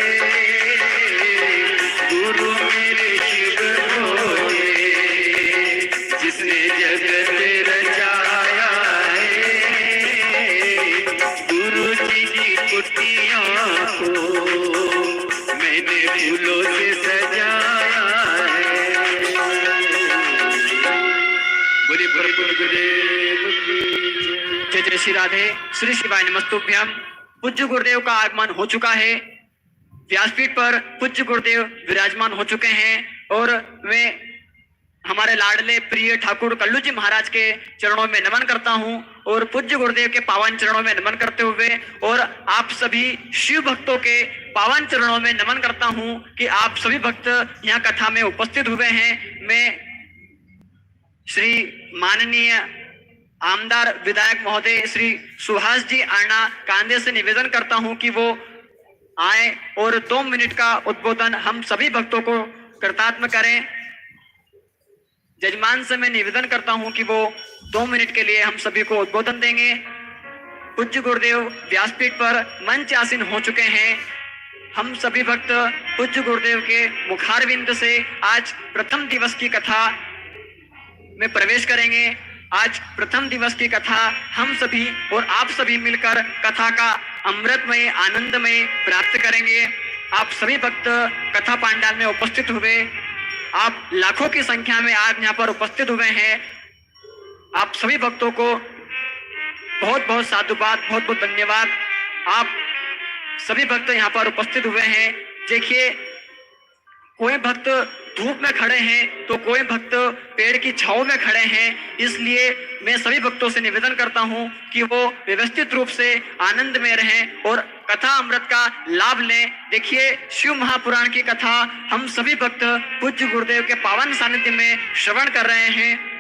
गुरु मेरे शिव भोले, जिसने जगत रचाया है, गुरु जी की कुटिया को मैंने फूलों से सजाया है। बोली बोली गुरुदेव की जय। जय जय श्री राधे। श्री शिवाय नमस्तुभ्यम। पूज्य गुरुदेव का आगमन हो चुका है। व्यासपीठ पर पूज्य गुरुदेव विराजमान हो चुके हैं और वे हमारे लाडले प्रिय ठाकुर कल्लू जी महाराज के चरणों में नमन करता हूं और पूज्य गुरुदेव के पावन चरणों में नमन करते हुए और आप सभी शिव भक्तों के पावन चरणों में नमन करता हूं कि आप सभी भक्त यहाँ कथा में उपस्थित हुए हैं। मैं श्री माननीय आमदार विधायक महोदय श्री सुहास जी आना कांदे से निवेदन करता हूं कि वो आए और 2 मिनट का उद्बोधन हम सभी भक्तों को कृतात्म करें। जजमान से मैं निवेदन करता हूं कि वो 2 मिनट के लिए हम सभी को उद्बोधन देंगे। पूज्य गुरुदेव व्यासपीठ पर मंच आसीन हो चुके हैं। हम सभी भक्त पूज्य गुरुदेव के मुखारविंद से आज प्रथम दिवस की कथा में प्रवेश करेंगे। आज प्रथम दिवस की कथा हम सभी और आप सभी मिलकर कथा का अमृतमय आनंदमय प्राप्त करेंगे। आप सभी भक्त कथा पांडाल में उपस्थित हुए, आप लाखों की संख्या में आज यहाँ पर उपस्थित हुए हैं। आप सभी भक्तों को बहुत बहुत साधुवाद, बहुत बहुत धन्यवाद। आप सभी भक्त यहाँ पर उपस्थित हुए हैं। देखिए, कोई भक्त धूप में खड़े हैं तो कोई भक्त पेड़ की छांव में खड़े हैं। इसलिए मैं सभी भक्तों से निवेदन करता हूं कि वो व्यवस्थित रूप से आनंद में रहें और कथा अमृत का लाभ लें। देखिए, शिव महापुराण की कथा हम सभी भक्त पूज्य गुरुदेव के पावन सानिध्य में श्रवण कर रहे हैं।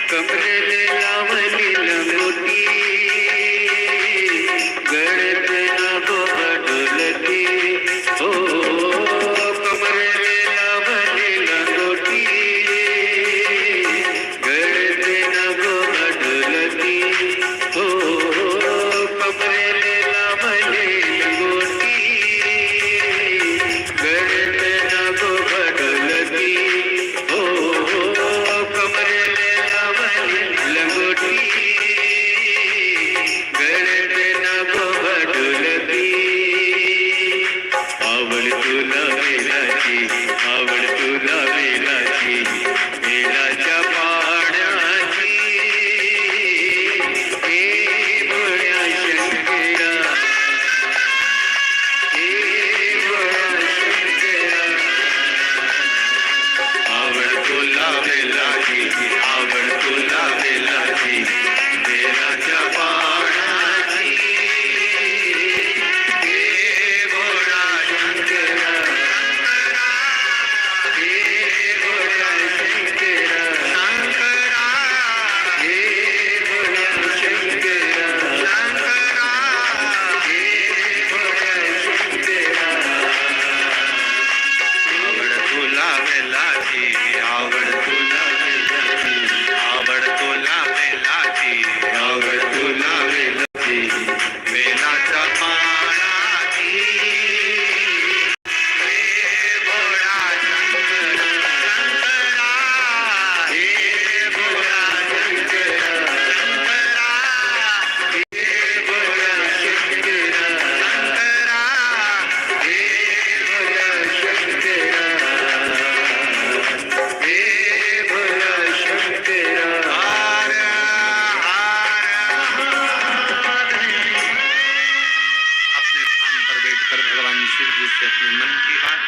कमरे ले लावली लंगोटी, तुला वेलाची आवड तुला वेलाची वेलाच्या पानाची हे भोळा शंकर हे भोळा शंकर शंकरा हे भोळा शंकर शंकरा हे भोळा शंकरा आवड तुला वेलाची आवड तुला वेलाची आवड तुला वेलाची आवड तुला वेलाची वेलाच्या पानाची हे भोळा शंकर शंकरा हे भोळा शंकर शंकरा हे भोळा शंकर शंकरा हे भोळा शंकरा हे भोला शंकर हार हार अपने स्थान पर बैठकर भगवान शिव जी से अपने मन की बात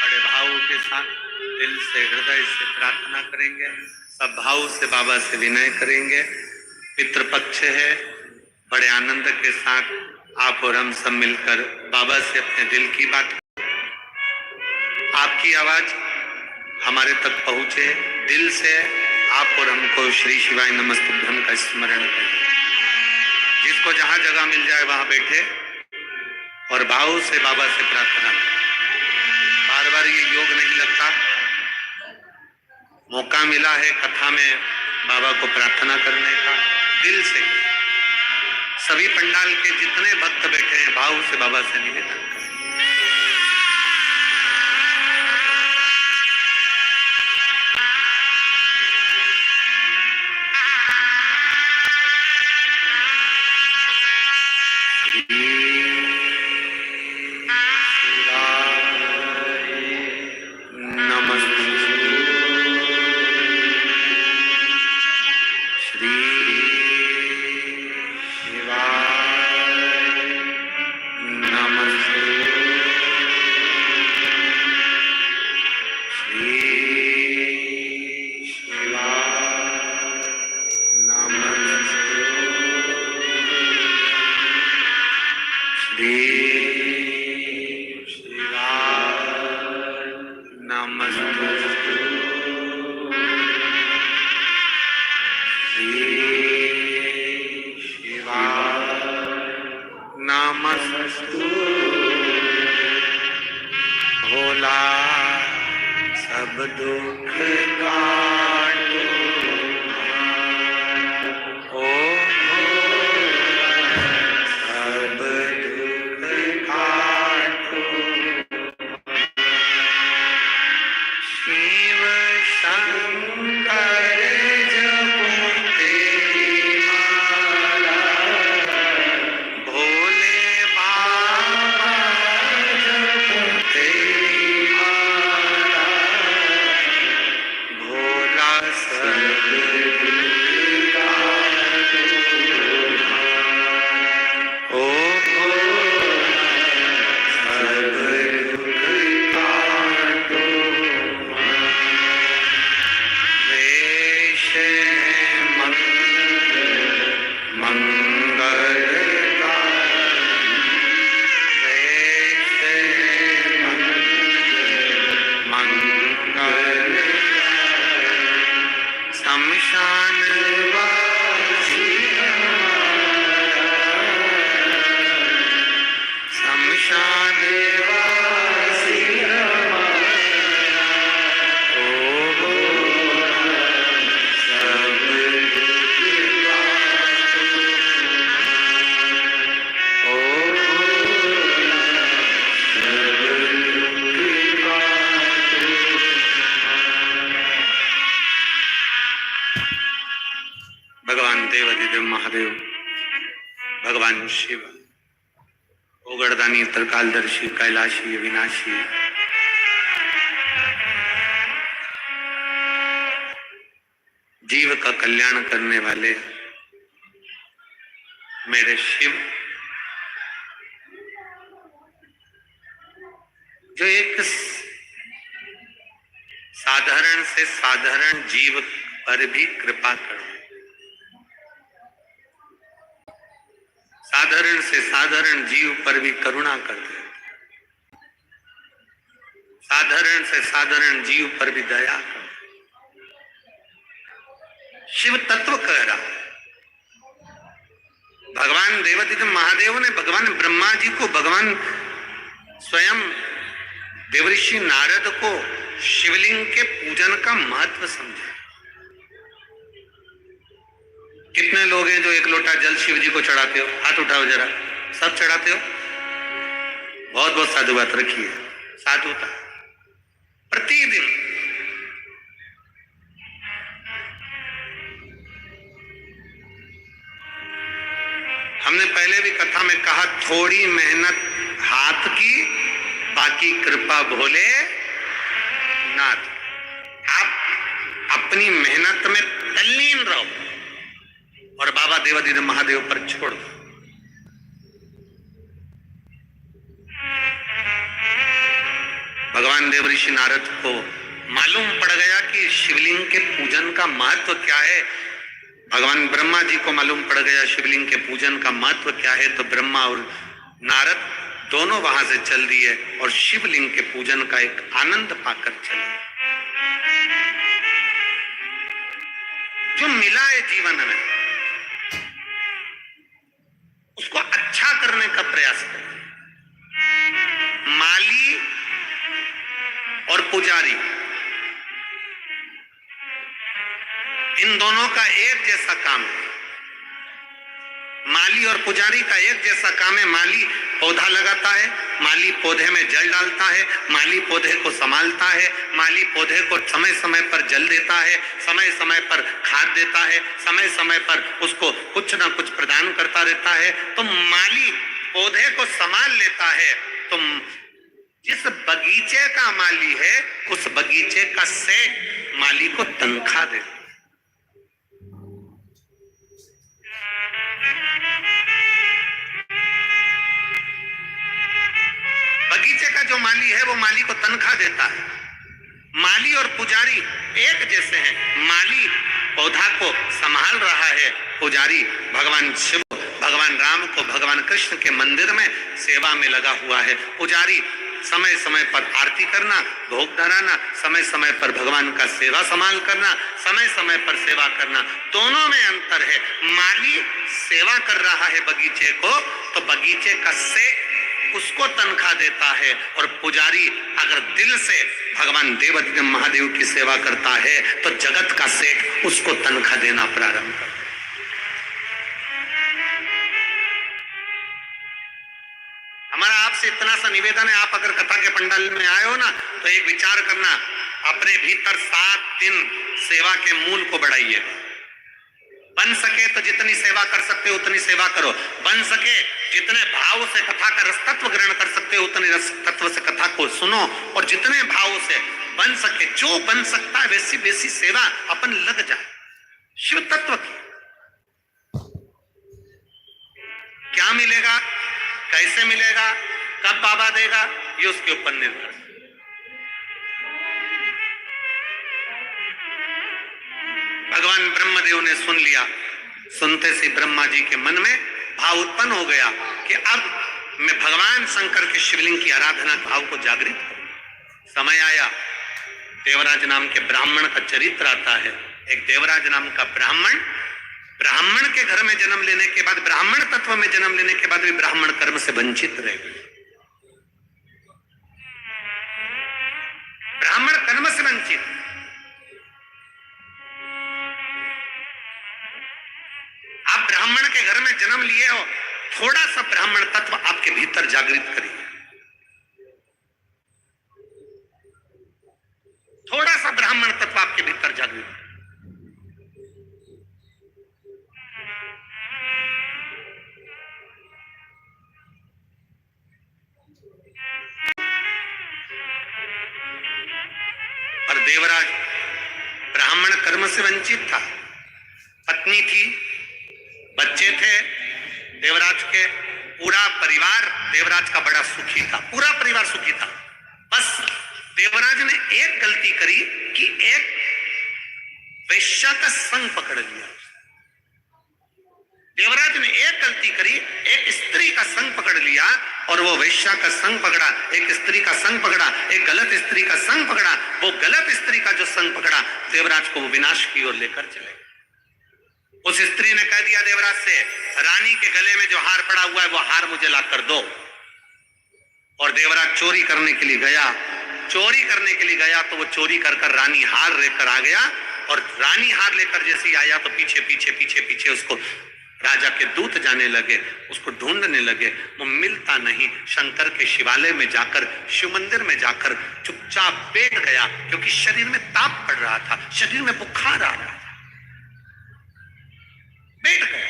बड़े भाव के साथ दिल से हृदय से प्रार्थना करेंगे। सब भाव से बाबा से विनय करेंगे। पितृपक्ष है, बड़े आनंद के साथ आप और हम सब मिलकर बाबा से अपने दिल की बात, आपकी आवाज हमारे तक पहुंचे, दिल से आप और हमको श्री शिवाय नमस्तुभ्यम का स्मरण करें। जिसको जहां जगह मिल जाए वहां बैठे और भाव से बाबा से प्रार्थना करें। बार बार ये योग नहीं लगता, मौका मिला है कथा में बाबा को प्रार्थना करने का। दिल से सभी पंडाल के जितने भक्त बैठे हैं भाव से बाबा से निवेदन करें। भोला सब दुख काटो ओ सब दुख काटो शिव शंकर जपो तेरी माला भोले बाबा जपो तेरी माला भोला सब दुख काटो ओ सब दुख काटो वेश मंगल शमशान वासी शमशान वासी ओ सब दुख काटो ओ सब दुख काटो। भगवान देवाधिदेव महादेव, भगवान शिव, ओगड़दानी त्रिकालदर्शी कैलाशी अविनाशी, जीव का कल्याण करने वाले मेरे शिव, जो एक साधारण से साधारण जीव पर भी कृपा करो। साधारण से साधारण जीव पर भी करुणा कर दे। साधारण से साधारण जीव पर भी दया कर। शिव तत्व कह रहा। भगवान देवादिदेव महादेव ने भगवान ब्रह्मा जी को, भगवान स्वयं देवऋषि नारद को शिवलिंग के पूजन का महत्व समझा। कितने लोग हैं जो एक लोटा जल शिव जी को चढ़ाते हो? हाथ उठाओ जरा। सब चढ़ाते हो? बहुत बहुत साधुवाद रखिए, साधुता प्रतिदिन। हमने पहले भी कथा में कहा, थोड़ी मेहनत हाथ की, बाकी कृपा भोले नाथ। आप अपनी मेहनत में तल्लीन रहो और बाबा देवादिदेव महादेव पर छोड़ दो। भगवान देवऋषि नारद को मालूम पड़ गया कि शिवलिंग के पूजन का महत्व क्या है। भगवान ब्रह्मा जी को मालूम पड़ गया शिवलिंग के पूजन का महत्व क्या है। तो ब्रह्मा और नारद दोनों वहां से चल दिए और शिवलिंग के पूजन का एक आनंद पाकर चले। जो मिला है जीवन में, उसको अच्छा करने का प्रयास करें। माली और पुजारी, इन दोनों का एक जैसा काम है। माली और पुजारी का एक जैसा काम है। माली पौधा लगाता है, माली पौधे में जल डालता है, माली पौधे को संभालता है, माली पौधे को समय समय पर जल देता है, समय समय पर खाद देता है, समय समय पर उसको कुछ ना कुछ प्रदान करता रहता है। तो माली पौधे को संभाल लेता है। तो जिस बगीचे का माली है, उस बगीचे का सेठ माली को तनख्वाह देता है। बगीचे का जो माली है वो माली को तनख्वाह देता है। माली और पुजारी एक जैसे हैं। माली पौधा को संभाल रहा है, पुजारी भगवान शिव, भगवान राम को भगवान कृष्ण के मंदिर में सेवा में लगा हुआ है। पुजारी समय समय पर आरती करना, भोग धराना, समय समय पर भगवान का सेवा संभाल करना, समय समय पर सेवा करना, दोनों में अंतर है। माली सेवा कर रहा है बगीचे को, तो बगीचे का सेठ उसको तनख्वाह देता है। और पुजारी अगर दिल से भगवान देवादिदेव महादेव की सेवा करता है तो जगत का सेठ उसको तनख्वाह देना प्रारंभ करता है। हमारा आपसे इतना सा निवेदन है, आप अगर कथा के पंडाल में आए हो ना, तो एक विचार करना, अपने भीतर 7 दिन सेवा के मूल को बढ़ाइए। बन सके तो जितनी सेवा कर सकते हो उतनी सेवा करो। बन सके जितने भाव से कथा का रस तत्व ग्रहण कर सकते हो उतने रस तत्व से कथा को सुनो। और जितने भाव से बन सके, जो बन सकता है वैसी वैसी सेवा अपन लग जाए शिव तत्व की। क्या मिलेगा, कैसे मिलेगा, कब बाबा देगा, ये उसके ऊपर निर्भर है। भगवान ब्रह्मदेव ने सुन लिया। सुनते से ब्रह्मा जी के मन में भाव उत्पन्न हो गया कि अब मैं भगवान शंकर के शिवलिंग की आराधना भाव को जागृत करूं। समय आया, देवराज नाम के ब्राह्मण का चरित्र आता है। एक देवराज नाम का ब्राह्मण, ब्राह्मण के घर में जन्म लेने के बाद, ब्राह्मण तत्व में जन्म लेने के बाद भी ब्राह्मण कर्म से वंचित रह गए। ब्राह्मण कर्म से वंचित। आप ब्राह्मण के घर में जन्म लिए हो, थोड़ा सा ब्राह्मण तत्व आपके भीतर जागृत करिए। थोड़ा सा ब्राह्मण तत्व आपके भीतर जागृत। और देवराज ब्राह्मण कर्म से वंचित था। पत्नी थी, बच्चे थे देवराज के, पूरा परिवार देवराज का बड़ा सुखी था। पूरा परिवार सुखी था। बस देवराज ने एक गलती करी कि एक वेश्या का संग पकड़ लिया। देवराज ने एक गलती करी, एक स्त्री का संग पकड़ लिया और वो वेश्या का संग पकड़ा, एक स्त्री का संग पकड़ा, एक गलत स्त्री का संग पकड़ा। वो गलत स्त्री का जो संग पकड़ा, देवराज को वो विनाश की ओर लेकर चले। उस स्त्री ने कह दिया देवराज से, रानी के गले में जो हार पड़ा हुआ है वो हार मुझे ला कर दो। और देवराज चोरी करने के लिए गया। चोरी करने के लिए गया तो वो चोरी कर कर रानी हार लेकर आ गया। और रानी हार लेकर जैसे ही आया तो पीछे पीछे पीछे पीछे उसको राजा के दूत जाने लगे, उसको ढूंढने लगे। वो मिलता नहीं। शंकर के शिवालय में जाकर, शिव मंदिर में जाकर चुपचाप बैठ गया, क्योंकि शरीर में ताप पड़ रहा था, शरीर में बुखार आ रहा था। बैठ गया।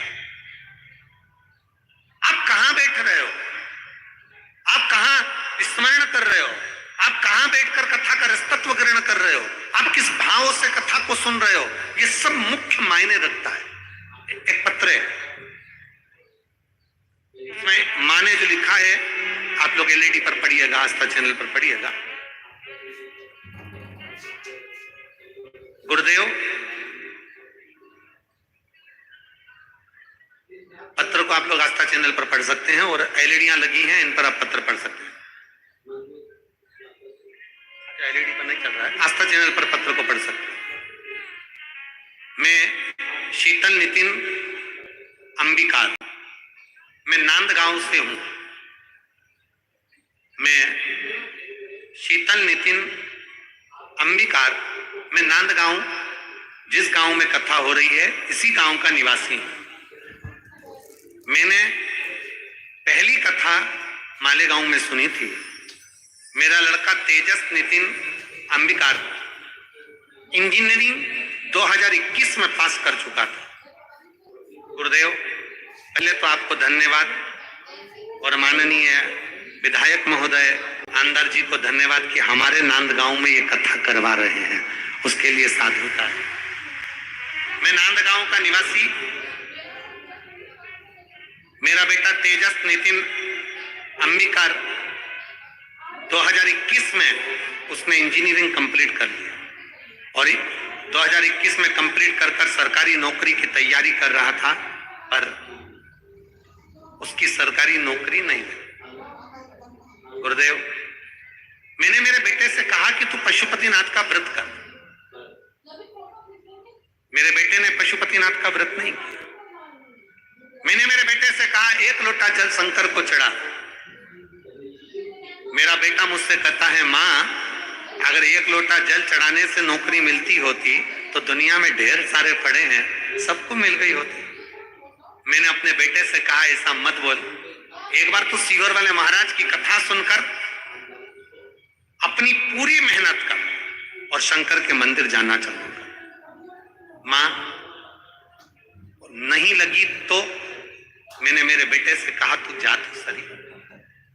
आप कहां बैठ रहे हो? आप कहां स्मरण कर रहे हो? आप कहां बैठकर कथा का रसतत्व ग्रहण कर रहे हो? आप किस भाव से कथा को सुन रहे हो? ये सब मुख्य मायने रखता है। एक पत्र है, इसमें माँ ने जो लिखा है, आप लोग एलईडी पर पढ़िएगा, आस्था चैनल पर पढ़िएगा। गुरुदेव, पत्र को आप लोग आस्था चैनल पर पढ़ सकते हैं और एलईडियां लगी हैं, इन पर आप पत्र पढ़ सकते हैं। एलईडी पर नहीं चल रहा है, आस्था चैनल पर पत्र को पढ़ सकते हैं। मैं शीतल नितिन अंबिकार, मैं नांदगांव से हूं। मैं शीतल नितिन अंबिकार, मैं नांदगांव, जिस गांव में कथा हो रही है इसी गांव का निवासी हूं। मैंने पहली कथा मालेगांव में सुनी थी। मेरा लड़का तेजस नितिन अंबिकार इंजीनियरिंग 2021 में पास कर चुका था। गुरुदेव, पहले तो आपको धन्यवाद और माननीय विधायक महोदय आंदर जी को धन्यवाद कि हमारे नांदगांव में ये कथा करवा रहे हैं, उसके लिए साधुता है। मैं नांदगांव का निवासी, मेरा बेटा तेजस नितिन अंबिकार 2021 में उसने इंजीनियरिंग कंप्लीट कर लिया और 2021 में कंप्लीट कर कर सरकारी नौकरी की तैयारी कर रहा था, पर उसकी सरकारी नौकरी नहीं लगी। गुरुदेव, मैंने मेरे बेटे से कहा कि तू पशुपतिनाथ का व्रत कर। मेरे बेटे ने पशुपतिनाथ का व्रत नहीं किया। मैंने मेरे बेटे से कहा 1 लोटा जल शंकर को चढ़ा। मेरा बेटा मुझसे कहता है, माँ अगर 1 लोटा जल चढ़ाने से नौकरी मिलती होती तो दुनिया में ढेर सारे पड़े हैं, सबको मिल गई होती। मैंने अपने बेटे से कहा ऐसा मत बोल, एक बार तू सीहोर वाले महाराज की कथा सुनकर अपनी पूरी मेहनत कर और शंकर के मंदिर जाना चाहूंगा। माँ नहीं लगी तो मैंने मेरे बेटे से कहा तू जा तो सही।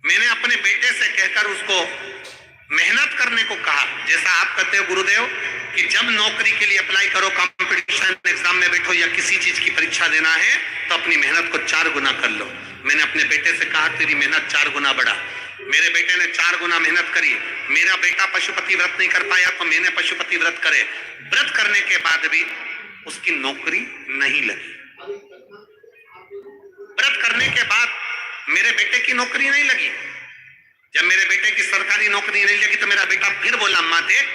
मैंने अपने बेटे से कहकर उसको मेहनत करने को कहा। जैसा आप कहते हो गुरुदेव कि जब नौकरी के लिए अप्लाई करो, कंपटीशन एग्जाम में बैठो या किसी चीज की परीक्षा देना है तो अपनी मेहनत को 4 गुना कर लो। मैंने अपने बेटे से कहा तेरी मेहनत 4 गुना बढ़ा। मेरे बेटे ने 4 गुना मेहनत करी। मेरा बेटा पशुपति व्रत नहीं कर पाया तो मैंने पशुपति व्रत करे। व्रत करने के बाद भी उसकी नौकरी नहीं लगी। व्रत करने के बाद मेरे बेटे की नौकरी नहीं लगी। जब मेरे बेटे की सरकारी नौकरी नहीं लगी तो मेरा बेटा फिर बोला, अम्मा देख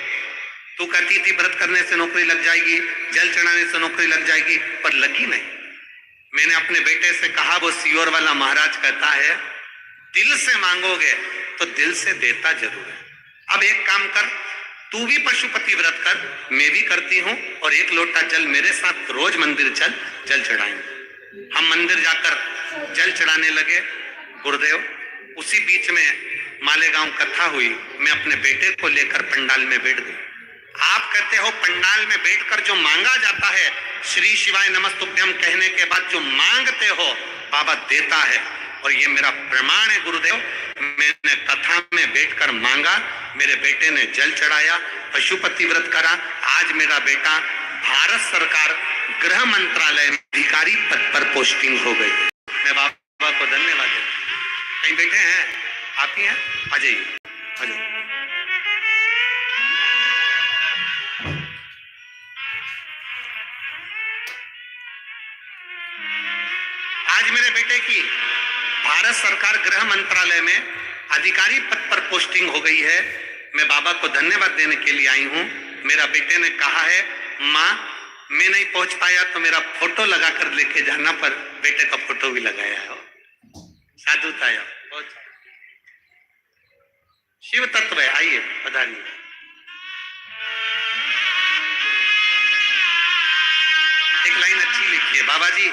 तू कहती थी व्रत करने से नौकरी लग जाएगी, जल चढ़ाने से नौकरी लग जाएगी, पर लगी नहीं। मैंने अपने बेटे से कहा, वो सीहोर वाला महाराज कहता है दिल से मांगोगे तो दिल से देता जरूर है। अब एक काम कर, तू भी पशुपति व्रत कर, मैं भी करती हूँ, और 1 लोटा जल मेरे साथ रोज मंदिर चल, जल चढ़ाएंगे। हम मंदिर जाकर जल चढ़ाने लगे। गुरुदेव, उसी बीच में मालेगांव कथा हुई। मैं अपने बेटे को लेकर पंडाल में बैठ गई। आप कहते हो पंडाल में बैठकर जो मांगा जाता है, श्री शिवाय नमस्तुभ्यम कहने के बाद जो मांगते हो बाबा देता है, और ये मेरा प्रमाण है गुरुदेव। मैंने कथा में बैठकर मांगा, मेरे बेटे ने जल चढ़ाया, पशुपति व्रत करा। आज मेरा बेटा भारत सरकार गृह मंत्रालय में अधिकारी पद पर पोस्टिंग हो गई। मैं बाबा को धन्यवाद देता हूं। कहीं बैठे हैं आप ही हैं, आ जाइए, आ जाइए। आज मेरे बेटे की भारत सरकार गृह मंत्रालय में अधिकारी पद पर पोस्टिंग हो गई है। मैं बाबा को धन्यवाद देने के लिए आई हूँ। मेरा बेटे ने कहा है, माँ मैं नहीं पहुंच पाया तो मेरा फोटो लगा कर लेके जाना, पर बेटे का फोटो भी लगाया है। साधुता है, बहुत शिव तत्व है। आइए पधारिए। एक लाइन अच्छी लिखी है, बाबा जी,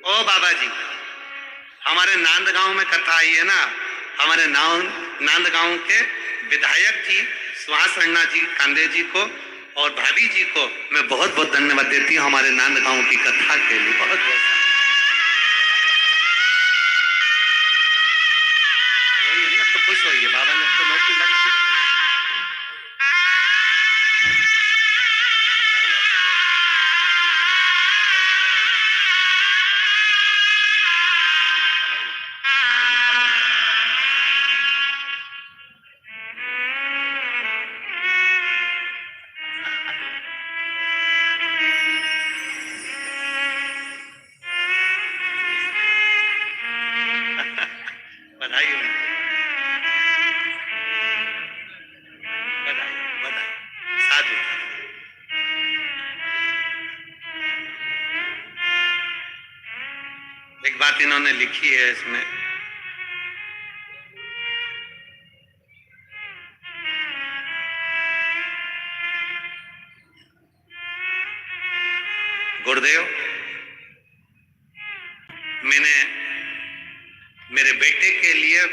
ओ बाबा जी, हमारे नांदगांव में कथा आई है ना, हमारे नांदगांव के विधायक जी सुहास अण्णा जी कांदे जी को और भाभी जी को मैं बहुत बहुत धन्यवाद देती हूँ हमारे नांदगांव की कथा के लिए। बहुत बहुत रोइए नहीं, तो खुश होइए, बाबा ने तो नौकरी लग दी। बधाई हो, बधाई बधाई, साधु। एक बात इन्होंने लिखी है इसमें, गुरुदेव, मैंने मेरे बेटे के लिए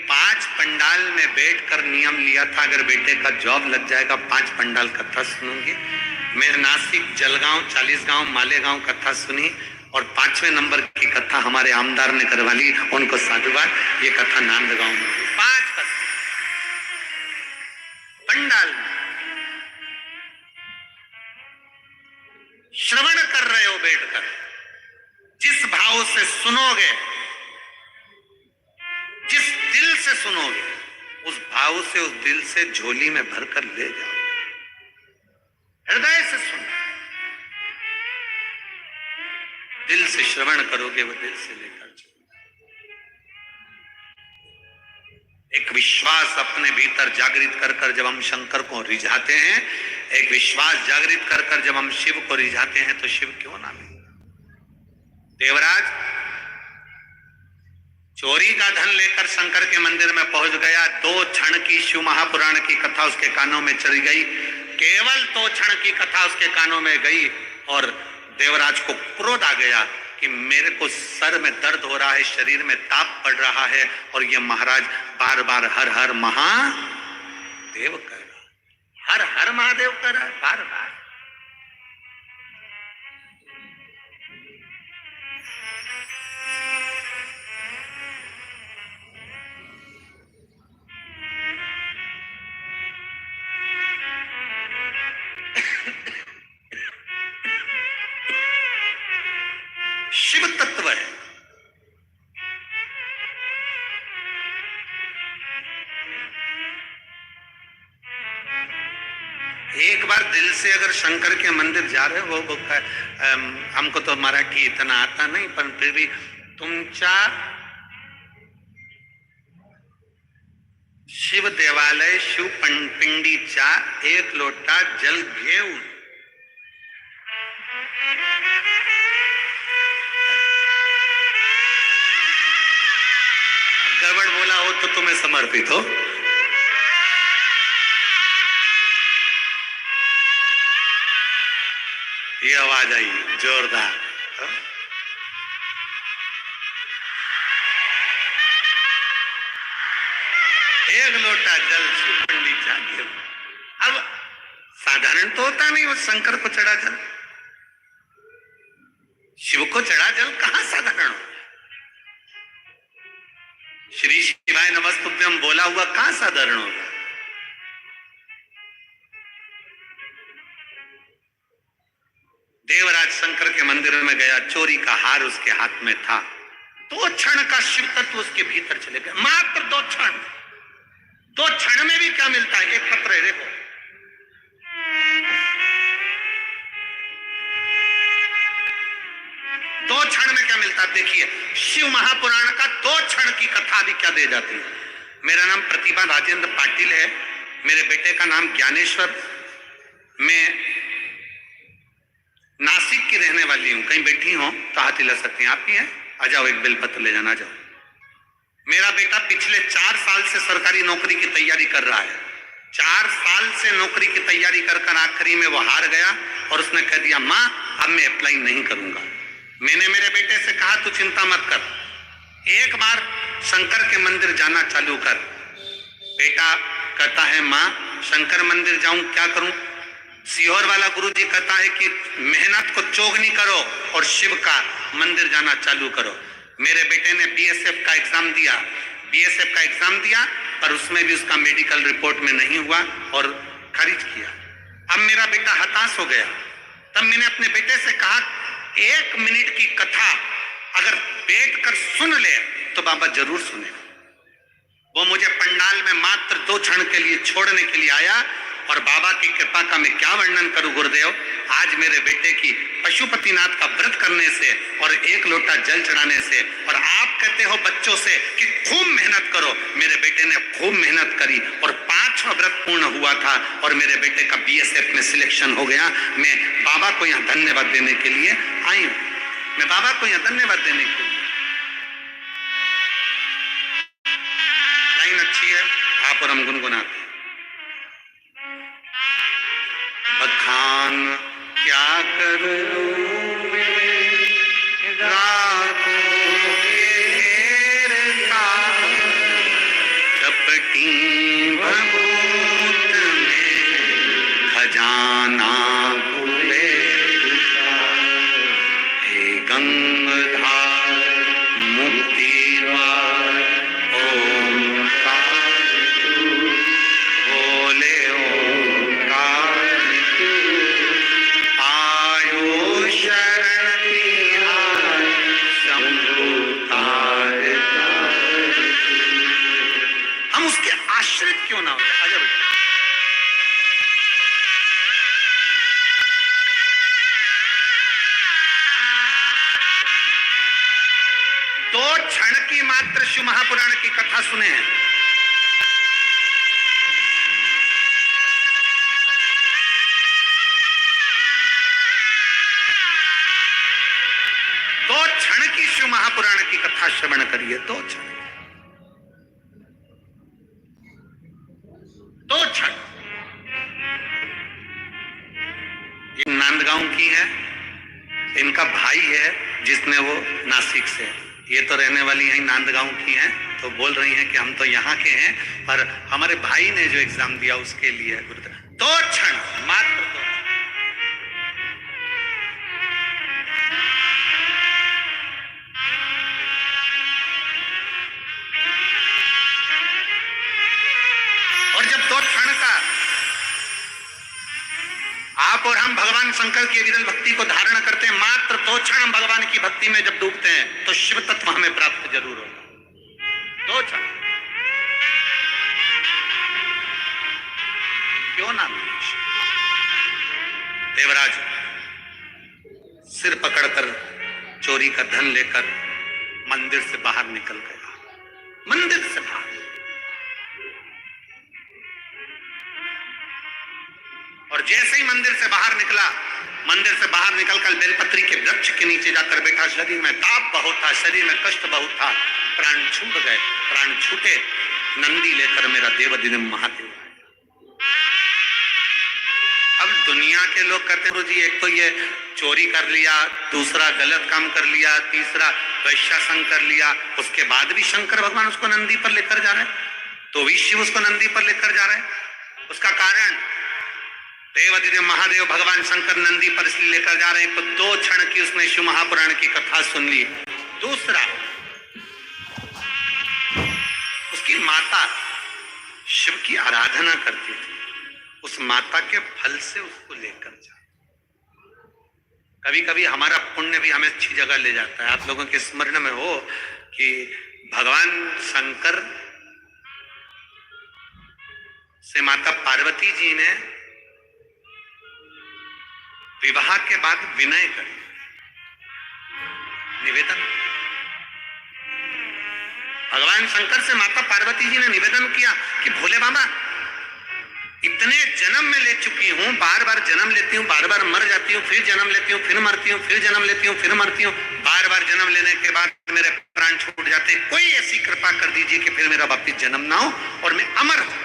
5 पंडाल में बैठकर नियम लिया था, अगर बेटे का जॉब लग जाएगा 5 पंडाल कथा सुनूंगी। मैंने नासिक, जलगांव, 40 गांव, मालेगांव कथा सुनी और 5वें नंबर की कथा हमारे आमदार ने करवा ली, उनको साधुवाद। ये कथा नांदगांव में 5 कथा पंडाल में। श्रवण कर रहे हो बैठकर, जिस भाव से सुनोगे, जिस दिल से सुनोगे, उस भाव से, उस दिल से झोली में भरकर ले जाओ। हृदय से सुनो, दिल से श्रवण करोगे, वो दिल से लेकर चलो। एक विश्वास अपने भीतर जागृत कर कर जब हम शंकर को रिझाते हैं, एक विश्वास जागृत कर कर जब हम शिव को रिझाते हैं, तो शिव क्यों ना मिले। देवराज चोरी का धन लेकर शंकर के मंदिर में पहुंच गया। 2 क्षण की शिव महापुराण की कथा उसके कानों में चढ़ गई। केवल 2 क्षण की कथा उसके कानों में गई और देवराज को क्रोध आ गया कि मेरे को सर में दर्द हो रहा है, शरीर में ताप पड़ रहा है, और ये महाराज बार बार हर हर महादेव कह रहा, हर हर महादेव कह रहा है बार बार। शिव तत्व है। एक बार दिल से अगर शंकर के मंदिर जा रहे हो, वो हमको तो मराठी इतना आता नहीं, पर फिर भी तुमच्या शिव देवालय शिव पिंडीचा 1 लोटा जल घेऊन गड़बड़ बोला हो तो तुम्हें समर्पित हो। ये आवाज आई जोरदार। 1 लोटा जल शिव पंडित घेऊन। अब साधारण तो होता नहीं, वो शंकर को चढ़ा जल, शिव को चढ़ा जल कहां साधारण हो। श्री शिवाय नमस्तुभ्यम बोला हुआ कहां साधारण होगा। देवराज शंकर के मंदिर में गया, चोरी का हार उसके हाथ में था। 2 क्षण का शिव तत्व उसके भीतर चले गए, मात्र 2 क्षण। 2 क्षण में भी क्या मिलता है। एक पत्र है, देखो, दो क्षण महापुराण में क्या मिलता है? देखिए, शिव महापुराण का 2 क्षण की कथा भी क्या दे जाती है। मेरा नाम प्रतिभा राजेंद्र पाटिल है, मेरे बेटे का नाम ज्ञानेश्वर। मैं नासिक की रहने वाली हूं। कहीं बैठी हो तो हाथ हिला सकती हैं। आप ही हैं? आ जाओ, एक बेलपत्र ले जाना। जाओ। मेरा बेटा पिछले 4 साल से सरकारी नौकरी की तैयारी कर रहा है। 4 साल से नौकरी की तैयारी कर आखिरी में वो हार गया और उसने कह दिया, माँ अब मैं अप्लाई नहीं करूंगा। मैंने मेरे बेटे से कहा, तू चिंता मत कर, एक बार शंकर के मंदिर जाना चालू कर। बेटा कहता है, माँ शंकर मंदिर जाऊं, क्या करूं? सीहोर वाला गुरुजी कहता है कि मेहनत को चोगनी करो और शिव का मंदिर जाना चालू करो। मेरे बेटे ने बीएसएफ का एग्जाम दिया, पर उसमें भी उसका मेडिकल रिपोर्ट में नहीं हुआ और खारिज किया। अब मेरा बेटा हताश हो गया। तब मैंने अपने बेटे से कहा, 1 मिनट की कथा अगर बैठकर सुन ले तो बाबा जरूर सुने। वो मुझे पंडाल में मात्र 2 क्षण के लिए छोड़ने के लिए आया और बाबा की कृपा का मैं क्या वर्णन करूं गुरुदेव। आज मेरे बेटे की पशुपतिनाथ का व्रत करने से और 1 लोटा जल चढ़ाने से, और आप कहते हो बच्चों से कि खूब मेहनत करो, मेरे बेटे ने खूब मेहनत करी और 5वां व्रत पूर्ण हुआ था और मेरे बेटे का बीएसएफ में सिलेक्शन हो गया। मैं बाबा को यहाँ धन्यवाद देने के लिए आई हूँ। मैं बाबा को यहाँ धन्यवाद देने के लिए। लाइन अच्छी है, आप और हम गुनगुनाते। बखान क्या करूं मैं रातों घेर का, कपटी भभूत में खजाना कुबेर का। हे गंगाधार मुक्ति द्वार ओंकार तू, भोले ओंकार शरण तिहार शंभु तार। हम उसके आश्रित क्यों ना हो? आजा बेटा। दो क्षण की मात्र शिव महापुराण की कथा सुने हैं। शिव महापुराण की कथा श्रवण करिए। 2 क्षण, 2 क्षण। ये नांदगांव की है, इनका भाई है जिसने वो नासिक से, ये तो रहने वाली है नांदगांव की हैं, तो बोल रही हैं कि हम तो यहाँ के हैं, पर हमारे भाई ने जो एग्जाम दिया उसके लिए। 2 क्षण, मात्र 2। और जब 2 क्षण का आप और हम भगवान शंकर की विरल भक्ति को धारण करते हैं, मात्र 2 क्षण हम भगवान की भक्ति में जब डूबते हैं तो शिव तत्व हमें प्राप्त जरूर होगा। 2 क्षण, क्यों ना? देवराज सिर पकड़कर चोरी का धन लेकर मंदिर से बाहर निकल गया। मंदिर से बाहर, और जैसे ही मंदिर से बाहर निकला, मंदिर से बाहर निकलकर बेलपत्री के वृक्ष के नीचे जाकर बैठा। शरीर में ताप बहुत था, शरीर में कष्ट बहुत था, प्राण छूट गए। प्राण छूटे, नंदी लेकर मेरा देवाधिदेव महादेव आया। अब दुनिया के लोग कहते हैं जी, एक तो ये चोरी कर लिया, दूसरा गलत काम कर लिया, तीसरा वैश्यासंग कर लिया, उसके बाद भी शंकर भगवान उसको नंदी पर लेकर जा रहे हैं, तो भी शिव उसको नंदी पर लेकर जा रहे हैं। उसका कारण देवाधिदेव महादेव भगवान शंकर नंदी पर इसलिए लेकर जा रहे हैं तो 2 क्षण की उसने शिव महापुराण की कथा सुन ली। दूसरा, उसकी माता शिव की आराधना करती थी, उस माता के फल से उसको लेकर जा। कभी कभी हमारा पुण्य भी हमें अच्छी जगह ले जाता है। आप लोगों के स्मरण में हो कि भगवान शंकर से माता पार्वती जी ने विवाह के बाद विनय करे। निवेदन। भगवान शंकर से माता पार्वती जी ने निवेदन किया कि भोले बाबा, इतने जन्म में ले चुकी हूं, बार बार जन्म लेती हूं, बार बार मर जाती हूं, फिर जन्म लेती हूं, फिर मरती हूं, फिर जन्म लेती हूं, फिर मरती हूं, बार बार जन्म लेने के बाद मेरे प्राण छूट जाते, कोई ऐसी कृपा कर दीजिए कि फिर मेरा वापिस जन्म ना हो और मैं अमर हूं।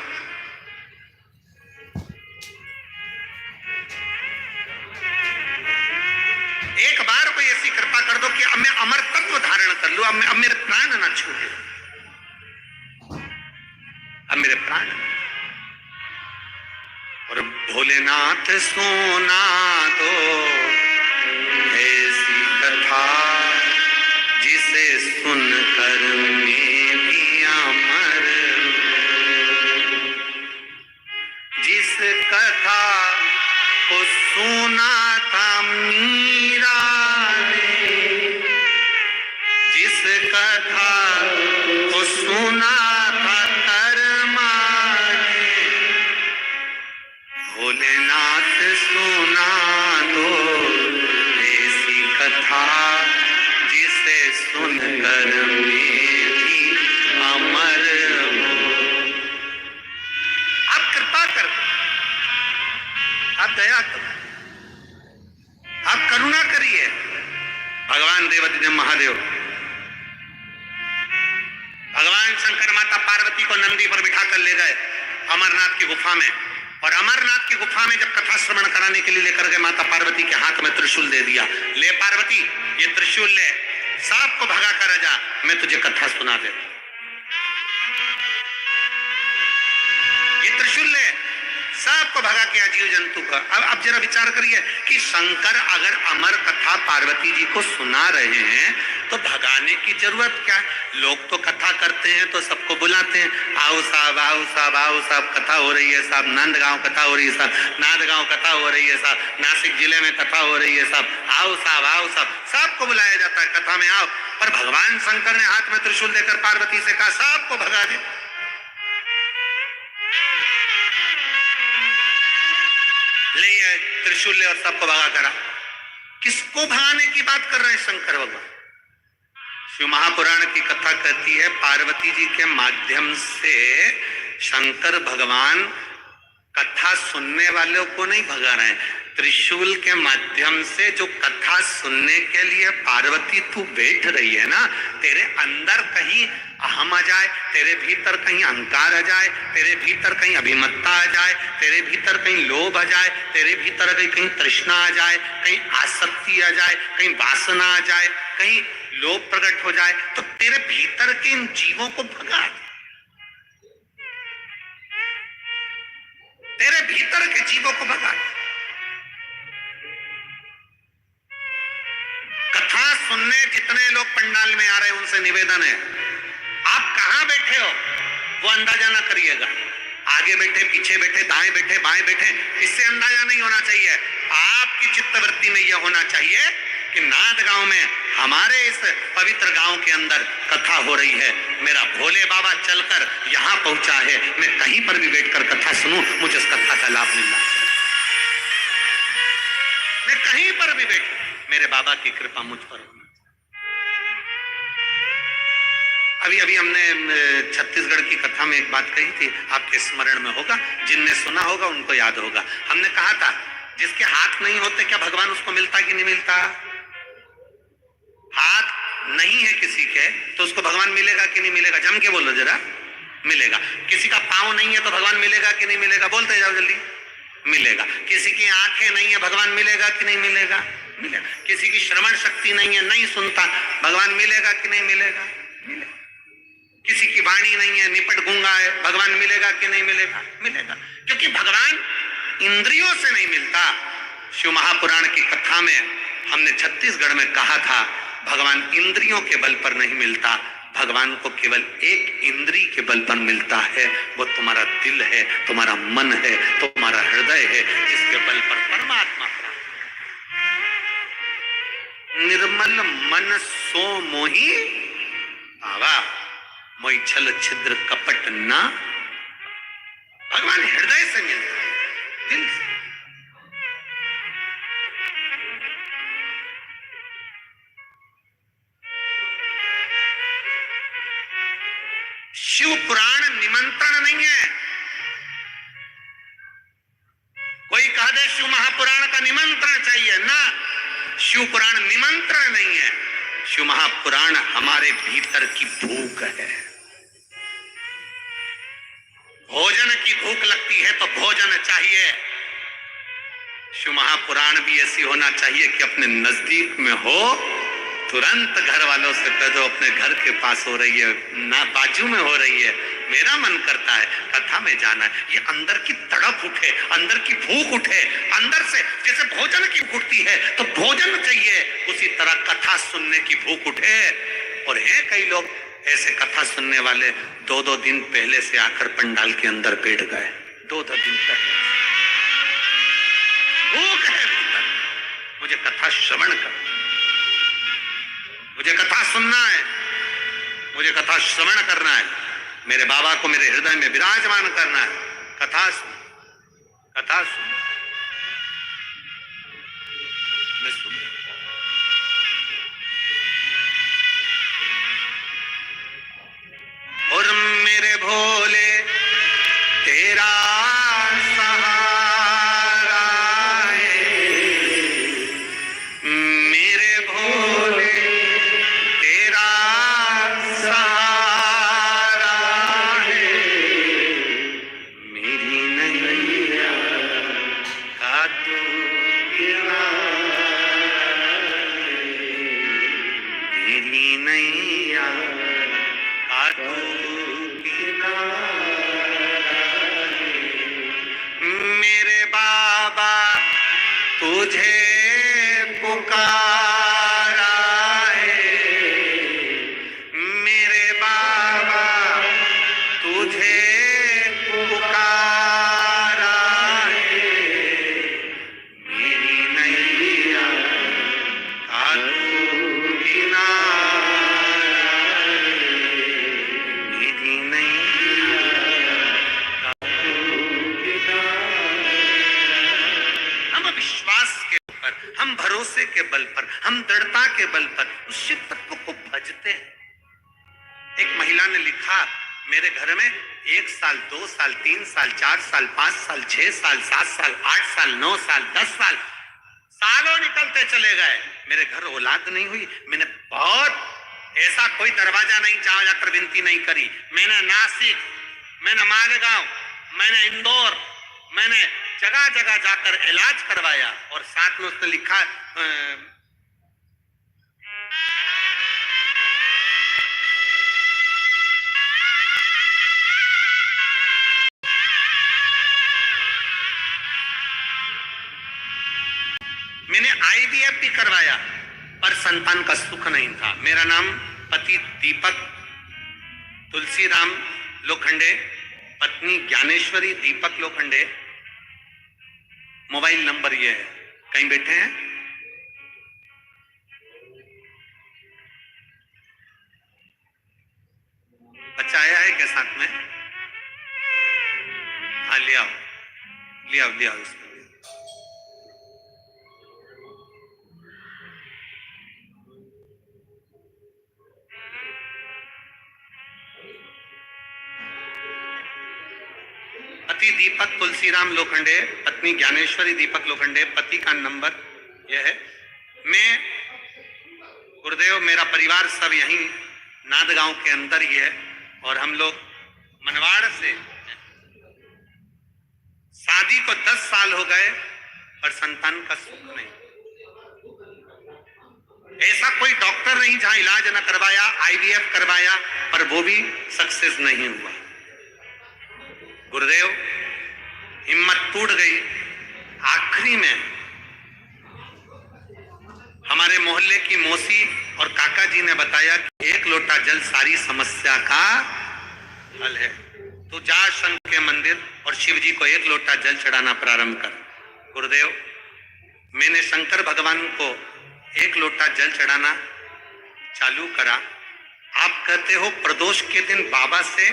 एक बार कोई ऐसी कृपा कर दो कि अब मैं अमर तत्व धारण कर लूं, अब मेरे प्राण ना छूटे, अब मेरे प्राण। और भोलेनाथ सोना तो ऐसी कथा जिसे सुनकर मैं भी अमर, जिस कथा को सुना था मीरा ने, जिस कथा को सुना था कर्मा ने, भोलेनाथ सुना दो ऐसी कथा जिसे सुनकर मैं भी अमर हूं। आप कृपा कर, आप दया करो, आप करुणा करिए। भगवान देवदेव महादेव, भगवान शंकर माता पार्वती को नंदी पर बिठा कर ले गए अमरनाथ की गुफा में, और अमरनाथ की गुफा में जब कथा श्रवण कराने के लिए लेकर गए, माता पार्वती के हाथ में त्रिशूल दे दिया। ले पार्वती, ये त्रिशूल ले, सांप को भगा कर जा, मैं तुझे कथा सुना दे। ये त्रिशूल ले, सांप को भगा के जीव जंतु का। अब जरा विचार करिए कि शंकर अगर अमर कथा पार्वती जी को सुना रहे हैं तो भगाने की जरूरत क्या? लोग तो कथा करते हैं तो सबको बुलाते हैं, आओ साहब, आओ साहब, आओ साहब, कथा हो रही है साहब, नंदगांव कथा हो रही है साहब, नांदगांव कथा हो रही है साहब, नासिक जिले में कथा हो रही है साहब, आओ साहब, आओ साहब, सबको बुलाया जाता है कथा में आओ। पर भगवान शंकर ने हाथ में त्रिशूल देकर पार्वती से कहा सांप को भगा दे। ले त्रिशूल ले और सबको भगा करा। किसको भगाने की बात कर रहे हैं शंकर भगवान? शिव महापुराण की कथा कहती है पार्वती जी के माध्यम से शंकर भगवान कथा सुनने वालों को नहीं भगा रहे हैं, त्रिशूल के माध्यम से जो कथा सुनने के लिए पार्वती तू बैठ रही है ना, तेरे अंदर कहीं अहम आ जाए, तेरे भीतर कहीं अहंकार आ जाए, तेरे भीतर कहीं अभिमत्ता आ जाए, तेरे भीतर कहीं लोभ आ जाए, तेरे भीतर कहीं तृष्णा आ जाए, कहीं आसक्ति आ जाए, कहीं वासना आ जाए, कहीं लोभ प्रकट हो जाए, तो तेरे भीतर के इन जीवों को भगा दे। तेरे भीतर के जीवों को भगा दे। कथा सुनने जितने लोग पंडाल में आ रहे हैं उनसे निवेदन है, आप कहां बैठे हो वो अंदाजा ना करिएगा। आगे बैठे, पीछे बैठे, दाएं बैठे, बाएं बैठे, इससे अंदाजा नहीं होना चाहिए। आपकी चित्तवृत्ति में यह होना चाहिए कि नांदगांव में हमारे इस पवित्र गांव के अंदर कथा हो रही है, मेरा भोले बाबा चलकर यहां पहुंचा है, मैं कहीं पर भी बैठकर कथा सुनूं, मुझे उस कथा का लाभ मिलना चाहिए। मैं कहीं पर भी बैठूं, मेरे बाबा की कृपा मुझ पर होना। अभी अभी हमने छत्तीसगढ़ की कथा में एक बात कही थी, आपके स्मरण में होगा, जिनने सुना होगा उनको याद होगा। हमने कहा था जिसके हाथ नहीं होते क्या भगवान उसको मिलता कि नहीं मिलता? हाथ नहीं है किसी के तो उसको भगवान मिलेगा कि नहीं मिलेगा? जम के बोलो जरा। मिलेगा। किसी का पांव नहीं है तो भगवान मिलेगा कि नहीं मिलेगा? बोलते जाओ जल्दी। मिलेगा। किसी की आंखें नहीं है, भगवान मिलेगा कि नहीं मिलेगा? मिलेगा। किसी की श्रवण शक्ति नहीं है, नहीं सुनता, भगवान मिलेगा कि नहीं मिलेगा? मिलेगा। किसी की वाणी नहीं है, निपट गूंगा है, भगवान मिलेगा कि नहीं मिलेगा? मिलेगा। क्योंकि भगवान इंद्रियों से नहीं मिलता। शिव महापुराण की कथा में हमने छत्तीसगढ़ में कहा था भगवान इंद्रियों के बल पर नहीं मिलता, भगवान को केवल एक इंद्री के बल पर मिलता है, वो तुम्हारा दिल है, तुम्हारा मन है, तुम्हारा हृदय है, जिसके बल पर परमात्मा निर्मल मन सो मोही आवा, मोई छल छिद्र कपट ना। भगवान हृदय से मिलता है, दिल से। शिव पुराण निमंत्रण नहीं है। कोई कह दे शिव महापुराण का निमंत्रण चाहिए ना, शिव पुराण निमंत्रण नहीं है। शिव महापुराण हमारे भीतर की भूख है। भोजन की भूख लगती है तो भोजन चाहिए। शिव महापुराण भी ऐसी होना चाहिए कि अपने नजदीक में हो, तुरंत घर वालों से कह दो अपने घर के पास हो रही है ना, बाजू में हो रही है, मेरा मन करता है कथा में जाना है। ये अंदर की तड़प उठे, अंदर की भूख उठे, अंदर से जैसे भोजन की भूख उठती है तो भोजन चाहिए, उसी तरह कथा सुनने की भूख उठे। और है कई लोग ऐसे कथा सुनने वाले 2-2 दिन पहले से आकर पंडाल के अंदर बैठ गए, 2-2 दिन पहले। भूख है भीतर, मुझे कथा श्रवण कर, मुझे कथा सुनना है, मुझे कथा श्रवण करना है, मेरे बाबा को मेरे हृदय में विराजमान करना है। कथा सुन, कथा सुन, मैं सुन। और मेरे भोले तेरा सहारा है, मेरे भोले तेरा सहारा है, मेरी नैया का तू किनारा है, मेरी नैया का तू मेरे बाबा तुझे पुकारा है, मेरे बाबा तुझे पुकारा है, मेरी नैया का तू किनारा है, मेरी नैया का तू किनारा। हम विश्वास के ऊपर, हम भरोसे के बल पर, हम दृढ़ता के बल पर उस शिव तत्व को भजते हैं। एक महिला ने लिखा, मेरे घर में 1 साल 2 साल 3 साल 4 साल 5 साल 6 साल 7 साल 8 साल 9 साल 10 साल सालों निकलते चले गए, मेरे घर औलाद नहीं हुई। मैंने बहुत ऐसा कोई दरवाजा नहीं जहां जाकर विनती नहीं करी। मैंने नासिक, मैंने मालेगांव, मैंने इंदौर, मैंने जगह जगह जाकर इलाज करवाया। और साथ में उसने लिखा मैंने IVF भी करवाया पर संतान का सुख नहीं था। मेरा नाम पति दीपक तुलसीराम लोखंडे, पत्नी ज्ञानेश्वरी दीपक लोखंडे। मोबाइल नंबर ये है, कहीं बैठे हैं? बच्चा आया है क्या साथ में? हाँ ले आओ, ले आओ, ले आओ इसको। पति दीपक तुलसीराम लोखंडे, पत्नी ज्ञानेश्वरी दीपक लोखंडे। पति का नंबर यह है। मैं गुरुदेव, मेरा परिवार सब यहीं नादगांव के अंदर ही है और हम लोग मनवाड़ से, शादी को 10 साल हो गए पर संतान का सुख नहीं। ऐसा कोई डॉक्टर नहीं जहां इलाज न करवाया, IVF करवाया पर वो भी सक्सेस नहीं हुआ। गुरुदेव, हिम्मत टूट गई। आखिरी में हमारे मोहल्ले की मौसी और काका जी ने बताया कि 1 लोटा जल सारी समस्या का हल है। तो जा शंकर के मंदिर और शिव जी को 1 लोटा जल चढ़ाना प्रारंभ कर। गुरुदेव, मैंने शंकर भगवान को 1 लोटा जल चढ़ाना चालू करा। आप कहते हो प्रदोष के दिन बाबा से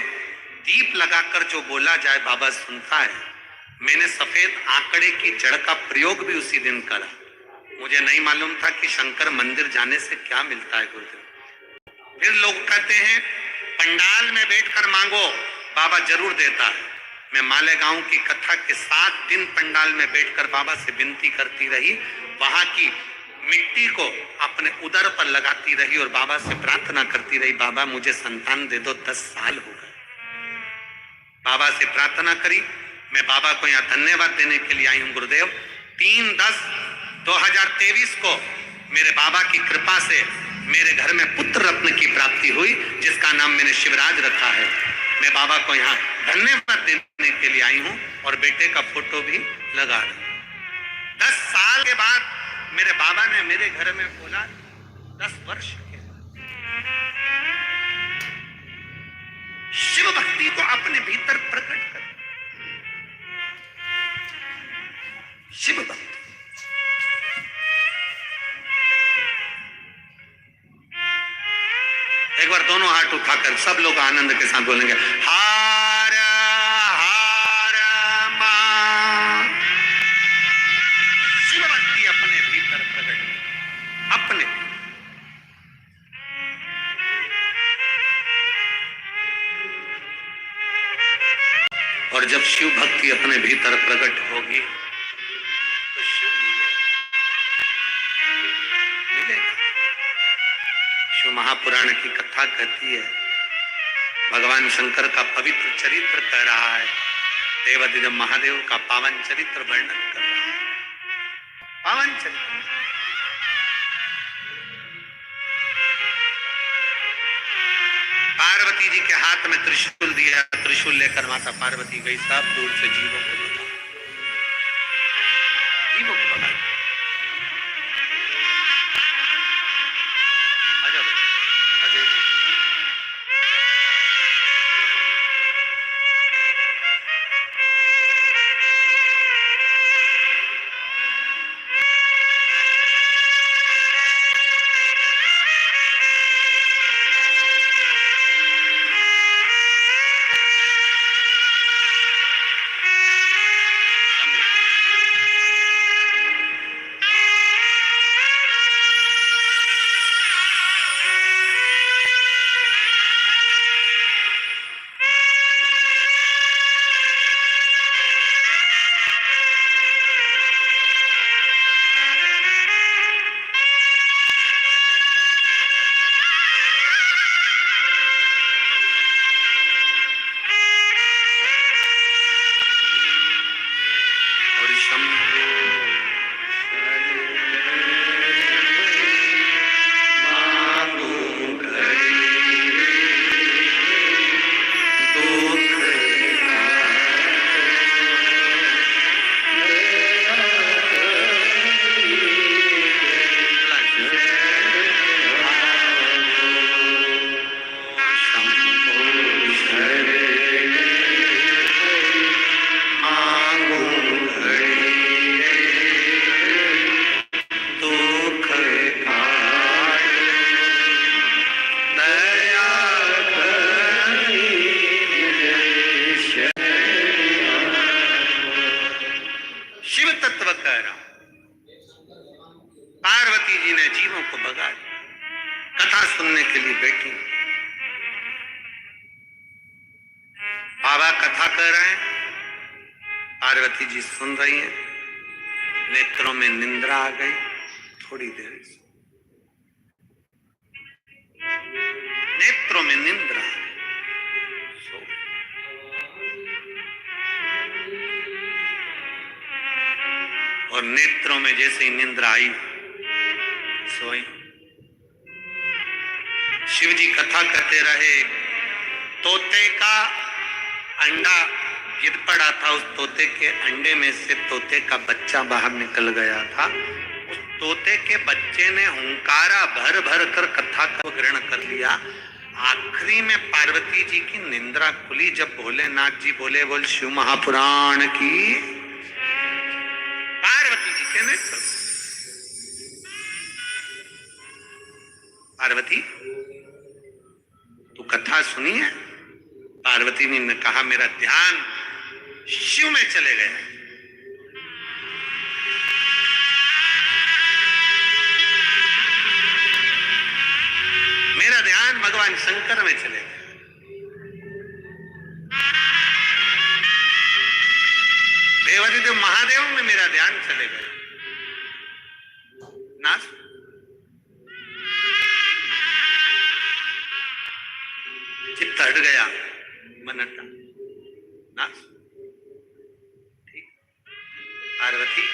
दीप लगाकर जो बोला जाए बाबा सुनता है। मैंने सफेद आंकड़े की जड़ का प्रयोग भी उसी दिन करा। मुझे नहीं मालूम था कि शंकर मंदिर जाने से क्या मिलता है गुरुदेव। फिर लोग कहते हैं पंडाल में बैठकर मांगो, बाबा जरूर देता है। मैं मालेगांव की कथा के 7 दिन पंडाल में बैठकर बाबा से विनती करती रही, वहां की मिट्टी को अपने उदर पर लगाती रही और बाबा से प्रार्थना करती रही, बाबा मुझे संतान दे दो, 10 साल हो गए। बाबा से प्रार्थना करी। मैं बाबा को यहाँ धन्यवाद देने के लिए आई हूँ। गुरुदेव 3/10/2023 को मेरे बाबा की कृपा से मेरे घर में पुत्र रत्न की प्राप्ति हुई, जिसका नाम मैंने शिवराज रखा है। मैं बाबा को यहाँ धन्यवाद देने के लिए आई हूँ और बेटे का फोटो भी लगा रहा हूं। 10 साल के बाद मेरे बाबा ने मेरे घर में बोला, 10 वर्ष के शिव भक्ति को अपने भीतर प्रकट कर, शिव भक्ति। एक बार दोनों हाथ उठाकर सब लोग आनंद के साथ बोलेंगे, हार हार मां। शिव भक्ति अपने भीतर प्रकट कर, अपने। और जब शिव भक्ति अपने भीतर प्रकट होगी तो शिव मिलेगा। शिव महापुराण की कथा कहती है, भगवान शंकर का पवित्र चरित्र कह रहा है, देवादिदेव महादेव का पावन चरित्र वर्णन कर रहा है। पावन चरित्र। पार्वती जी के हाथ में त्रिशूल दिया, त्रिशूल लेकर माता पार्वती गई, सब दूर से जीवों को भगा, जीवों को भगा। पार्वती जी ने जीवों को भगा दिया। कथा सुनने के लिए बैठी, बाबा कथा कर रहे हैं, पार्वती जी सुन रही हैं, नेत्रों में निंद्रा आ गई। थोड़ी देर नेत्रों में निंद्रा, और नेत्रों में जैसे ही निंद्रा आई सोई। शिव जी कथा करते रहे। तोते का अंडा गिर पड़ा था, उस तोते के अंडे में से तोते का बच्चा बाहर निकल गया था। उस तोते के बच्चे ने हुंकारा भर भर कर कथा को ग्रहण कर लिया। आखिरी में पार्वती जी की निंद्रा खुली जब भोलेनाथ जी बोले, बोल शिव महापुराण की। पार्वती जी के नेत्र, पार्वती तू कथा सुनी है? पार्वती ने कहा मेरा ध्यान शिव में चले गया। मेरा ध्यान भगवान शंकर में चले गया। चले गए? नाश। चित्त हट गया, मन हटा, नाश। ठीक। पार्वती,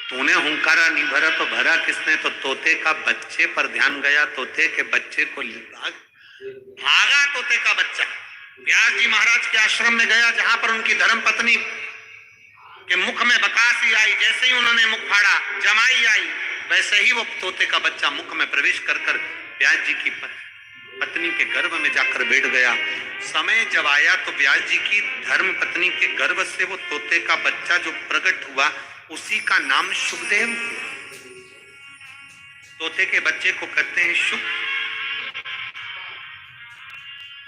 तूने हुंकारा नहीं भरा तो भरा किसने? तो तोते का बच्चे पर ध्यान गया, तोते के बच्चे को भागा तोते का बच्चा। व्यास जी महाराज के आश्रम में गया, जहां पर उनकी धर्म पत्नी के मुख में बकासी आई। जैसे ही उन्होंने मुख फाड़ा, जमाई आई, वैसे ही वो तोते का बच्चा मुख में प्रवेश कर कर व्यास जी की पत्नी के गर्भ में जाकर बैठ गया। समय जब आया तो व्यास जी की धर्म पत्नी के गर्भ से वो तोते का बच्चा जो प्रकट हुआ, उसी का नाम शुकदेव। तोते के बच्चे को कहते हैं शुक।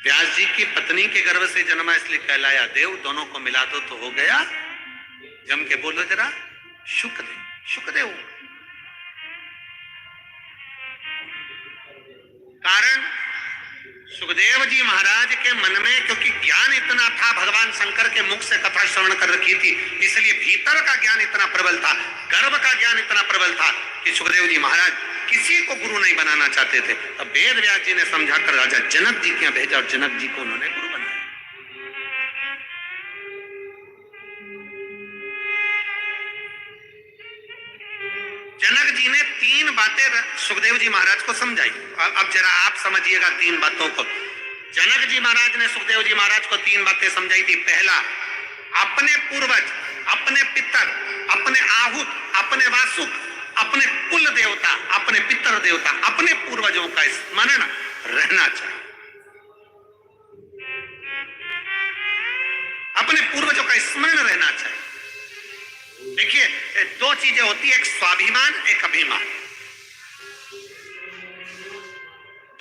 व्यास जी की पत्नी के गर्भ से जन्मा, इसलिए कहलाया देव। दोनों को मिला दो तो हो गया, जम के बोलो जरा, शुकदेव। शुकदेव कारण सुखदेव जी महाराज के मन में, क्योंकि ज्ञान इतना था, भगवान शंकर के मुख से कथा श्रवण कर रखी थी, इसलिए भीतर का ज्ञान इतना प्रबल था, गर्भ का ज्ञान इतना प्रबल था कि सुखदेव जी महाराज किसी को गुरु नहीं बनाना चाहते थे। तब वेद व्यास जी ने समझाकर राजा जनक जी के यहाँ भेजा और जनक जी को उन्होंने गुरु बनाया। जनक जी ने 3 बातें सुखदेव जी महाराज को समझाई। अब जरा आप समझिएगा 3 बातों को। जनक जी महाराज ने सुखदेव जी महाराज को 3 बातें समझाई थी। पहला, अपने पूर्वज, अपने पितर, अपने आहूत, अपने वासुक, अपने कुल देवता, अपने पितर देवता, अपने पूर्वजों का स्मरण रहना चाहिए। अपने पूर्वजों का स्मरण रहना चाहिए। देखिए, 2 चीजें होती है, एक स्वाभिमान, एक अभिमान।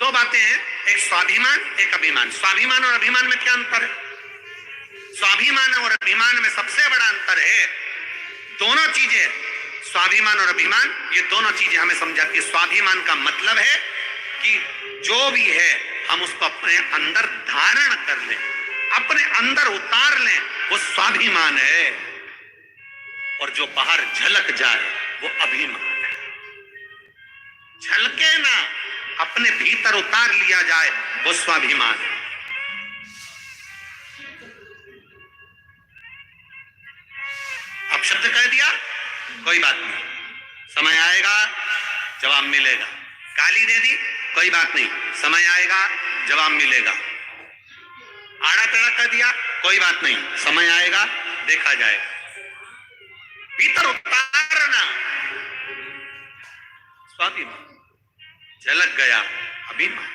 2 बातें हैं, एक स्वाभिमान, एक अभिमान। स्वाभिमान और अभिमान में क्या अंतर है? स्वाभिमान और अभिमान में सबसे बड़ा अंतर है, दोनों चीजें, स्वाभिमान और अभिमान, ये दोनों चीजें हमें समझाती है। स्वाभिमान का मतलब है कि जो भी है हम उसको अपने अंदर धारण कर लें, अपने अंदर उतार लें, वो स्वाभिमान है। और जो बाहर झलक जाए वो अभिमान है। झलके ना, अपने भीतर उतार लिया जाए वो स्वाभिमान है। अब शब्द कह दिया, कोई बात नहीं, समय आएगा जवाब मिलेगा। गाली दे दी, कोई बात नहीं, समय आएगा जवाब मिलेगा। आड़ा टेढ़ा कह दिया, कोई बात नहीं, समय आएगा देखा जाएगा। भीतर उतारना स्वाभिमान, झलक गया अभिमान।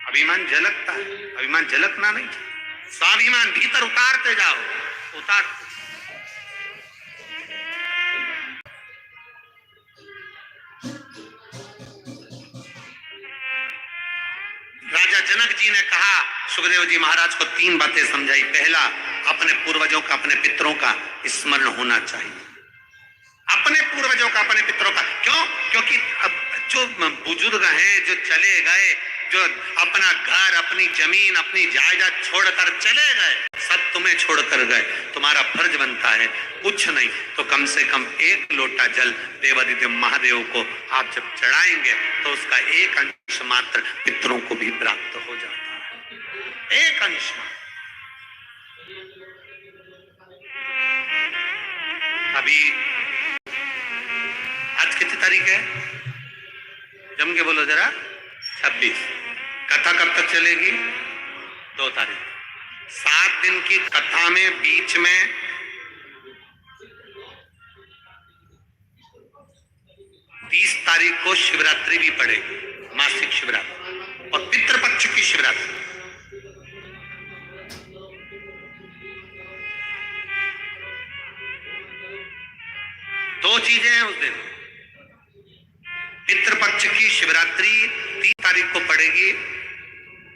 अभिमान झलकता है, अभिमान झलकना नहीं। स्वाभिमान भीतर उतारते जाओ, उतारते। राजा जनक जी ने कहा, सुखदेव जी महाराज को 3 बातें समझाई। पहला, अपने पूर्वजों का, अपने पितरों का स्मरण होना चाहिए। अपने पूर्वजों का, अपने पितरों का। क्यों? क्योंकि अब जो बुजुर्ग हैं, जो चले गए, जो अपना घर, अपनी जमीन, अपनी जायदाद छोड़कर चले गए, सब तुम्हें छोड़कर गए, तुम्हारा फर्ज बनता है, कुछ नहीं तो कम से कम 1 लोटा जल देवादिदेव महादेव को आप जब चढ़ाएंगे तो उसका 1 अंश मात्र पितरों को भी प्राप्त हो जाता है। 1 अंश। अभी आज कितनी तारीख है? जम के बोलो जरा। 26। कथा कब तक चलेगी? 2 तारीख। 7 दिन की कथा में बीच में 30 तारीख को शिवरात्रि भी पड़ेगी, मासिक शिवरात्रि, और पितृपक्ष की शिवरात्रि। दो चीजें हैं उस दिन। पितृपक्ष की शिवरात्रि 30 तारीख को पड़ेगी,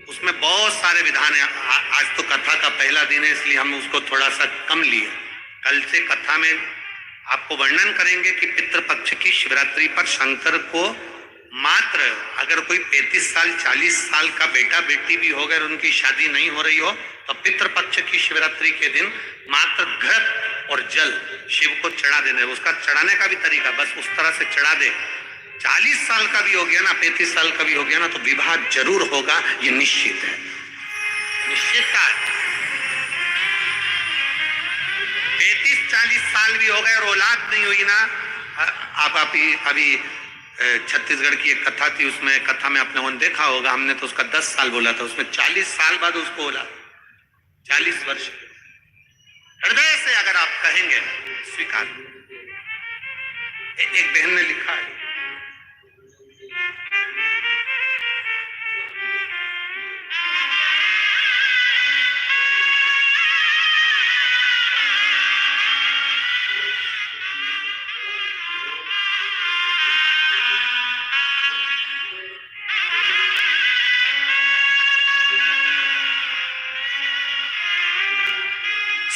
उसमें बहुत सारे विधान है। आज तो कथा का पहला दिन है, इसलिए हम उसको थोड़ा सा कम लिए। कल से कथा में आपको वर्णन करेंगे कि पितृपक्ष की शिवरात्रि पर शंकर को मात्र, अगर कोई 35 साल 40 साल का बेटा बेटी भी हो गए और उनकी शादी नहीं हो रही हो, तो पितृपक्ष की शिवरात्रि के दिन मात्र घृत और जल शिव को चढ़ा देने, उसका चढ़ाने का भी तरीका बस उस तरह से चढ़ा दे। 40 साल का भी हो गया ना, 35 साल का भी हो गया ना, तो विवाह जरूर होगा, ये निश्चित है, निश्चित का। 35-40 साल भी हो गए और औलाद नहीं हुई ना, आप अभी छत्तीसगढ़ की एक कथा थी, उसमें कथा में आपने उन देखा होगा, हमने तो उसका 10 साल बोला था, उसमें 40 साल बाद उसको बोला, 40 वर्ष। हृदय से अगर आप कहेंगे स्वीकार। एक बहन ने लिखा है,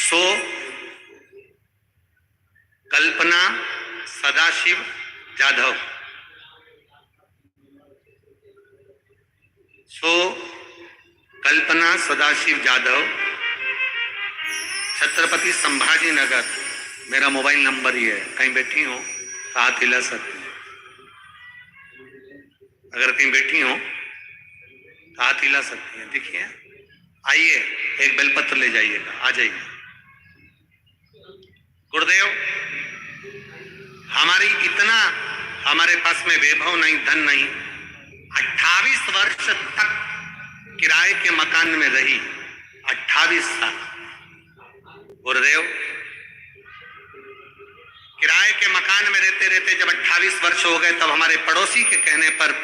सो कल्पना सदाशिव जाधव, सो कल्पना सदाशिव जाधव, छत्रपति संभाजी नगर, मेरा मोबाइल नंबर ही है, कहीं बैठी हो तो हाथ हिला सकती हैं, अगर कहीं बैठी हो तो हाथ हिला सकती हैं। देखिए, आइए, एक बेलपत्र ले जाइएगा, आ जाइए। गुरुदेव, हमारे पास में वैभव नहीं, धन नहीं, 28 वर्ष तक किराए के मकान में रही, 28 साल। गुरुदेव, किराए के मकान में रहते रहते जब 28 वर्ष हो गए, तब हमारे पड़ोसी के कहने पर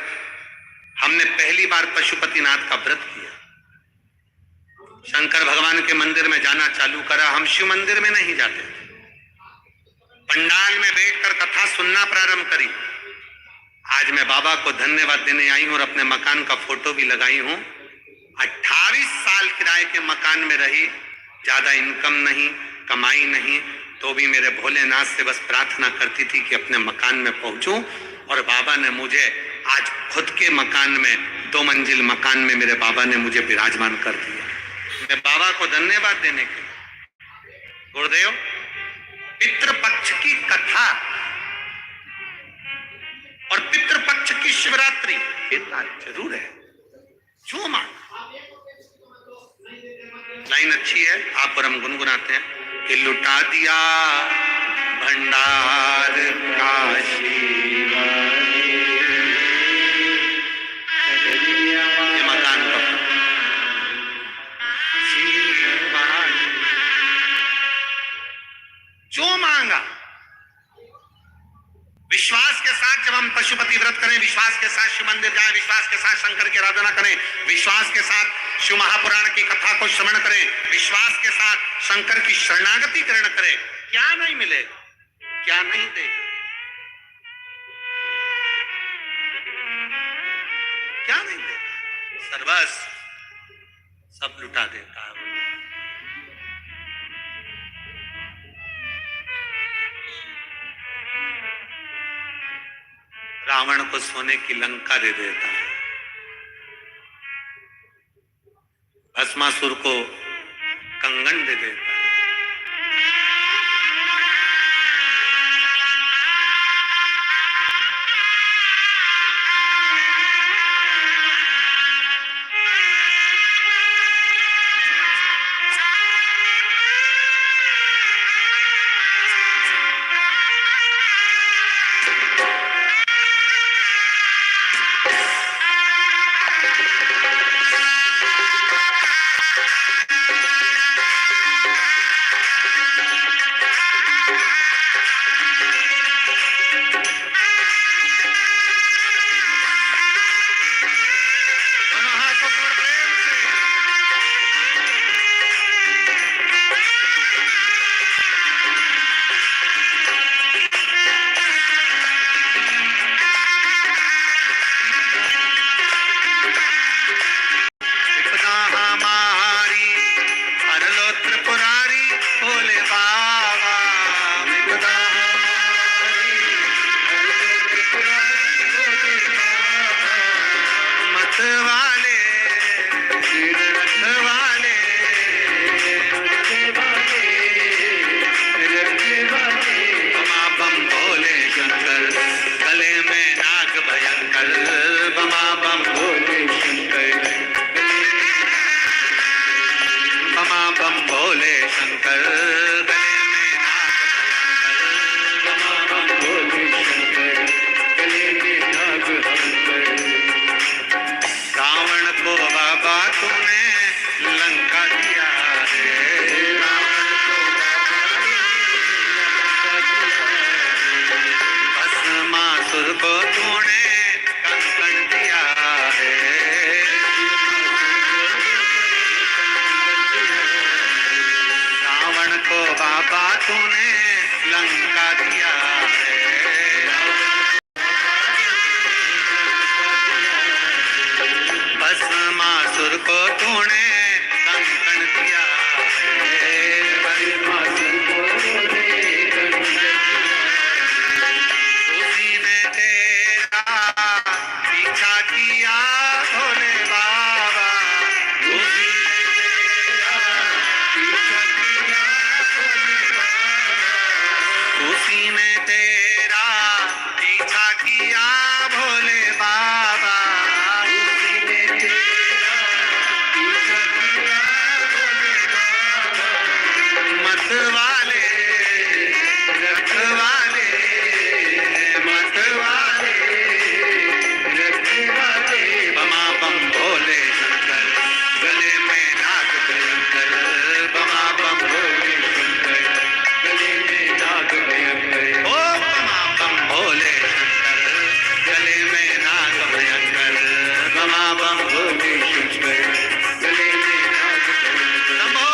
हमने पहली बार पशुपतिनाथ का व्रत किया, शंकर भगवान के मंदिर में जाना चालू करा। हम शिव मंदिर में नहीं जाते थे, पंडाल में बैठकर कथा सुनना प्रारंभ करी। आज मैं बाबा को धन्यवाद देने आई हूं और अपने मकान का फोटो भी लगाई हूं। 28 साल किराए के मकान में रही, ज्यादा इनकम नहीं, कमाई नहीं, तो भी मेरे भोलेनाथ से बस प्रार्थना करती थी कि अपने मकान में पहुंचूं, और बाबा ने मुझे आज खुद के मकान में, 2 मंजिल मकान में मेरे बाबा ने मुझे विराजमान कर दिया। मैं बाबा को धन्यवाद देने के लिए, गुरुदेव, पितृपक्ष की कथा और पितृपक्ष की शिवरात्रि इतना जरूर है, जो मान। लाइन अच्छी है, आप और हम गुनगुनाते हैं कि लुटा दिया भंडार काशी, ये मकान का जो मांगा। विश्वास के साथ जब हम पशुपति व्रत करें, विश्वास के साथ शिव मंदिर जाएं, विश्वास के साथ शंकर की आराधना करें, विश्वास के साथ शिव महापुराण की कथा को श्रवण करें, विश्वास के साथ शंकर की शरणागति ग्रहण करें, क्या नहीं मिले, क्या नहीं दे, क्या नहीं दे, सर्वस्व सब लुटा देता है। रावण को सोने की लंका दे देता है, भस्मासुर को कंगन दे देता है, पीछा किया भोले बाबा, उसी ने तेरा पीछा किया भोले बाबा, उसी ने तेरा पीछा किया भोले बाबा, उसी ने तेरा पीछा किया भोले बाबा। मत वाले रखवाले, मत वाले रखवाले, बमा बम भोले शंकर, गले में नाग भयंकर, बमा बम भोले शंकर, गले में नाग भयंकर, ओ बमा बम भोले शंकर, गले में नाग भयंकर, बमा बम भोले शंकर, गले में नाग भयंकर। नमो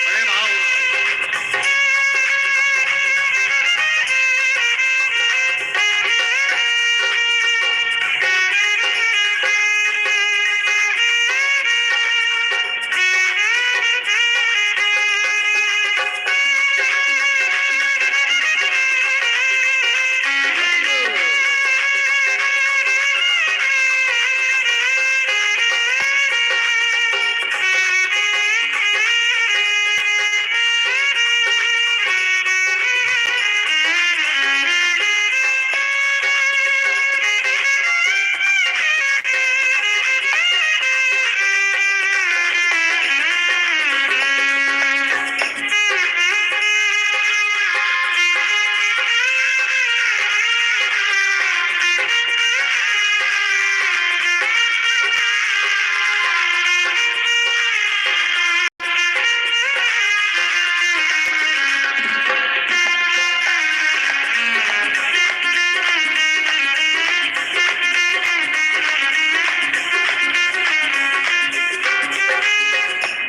अरे भाऊ,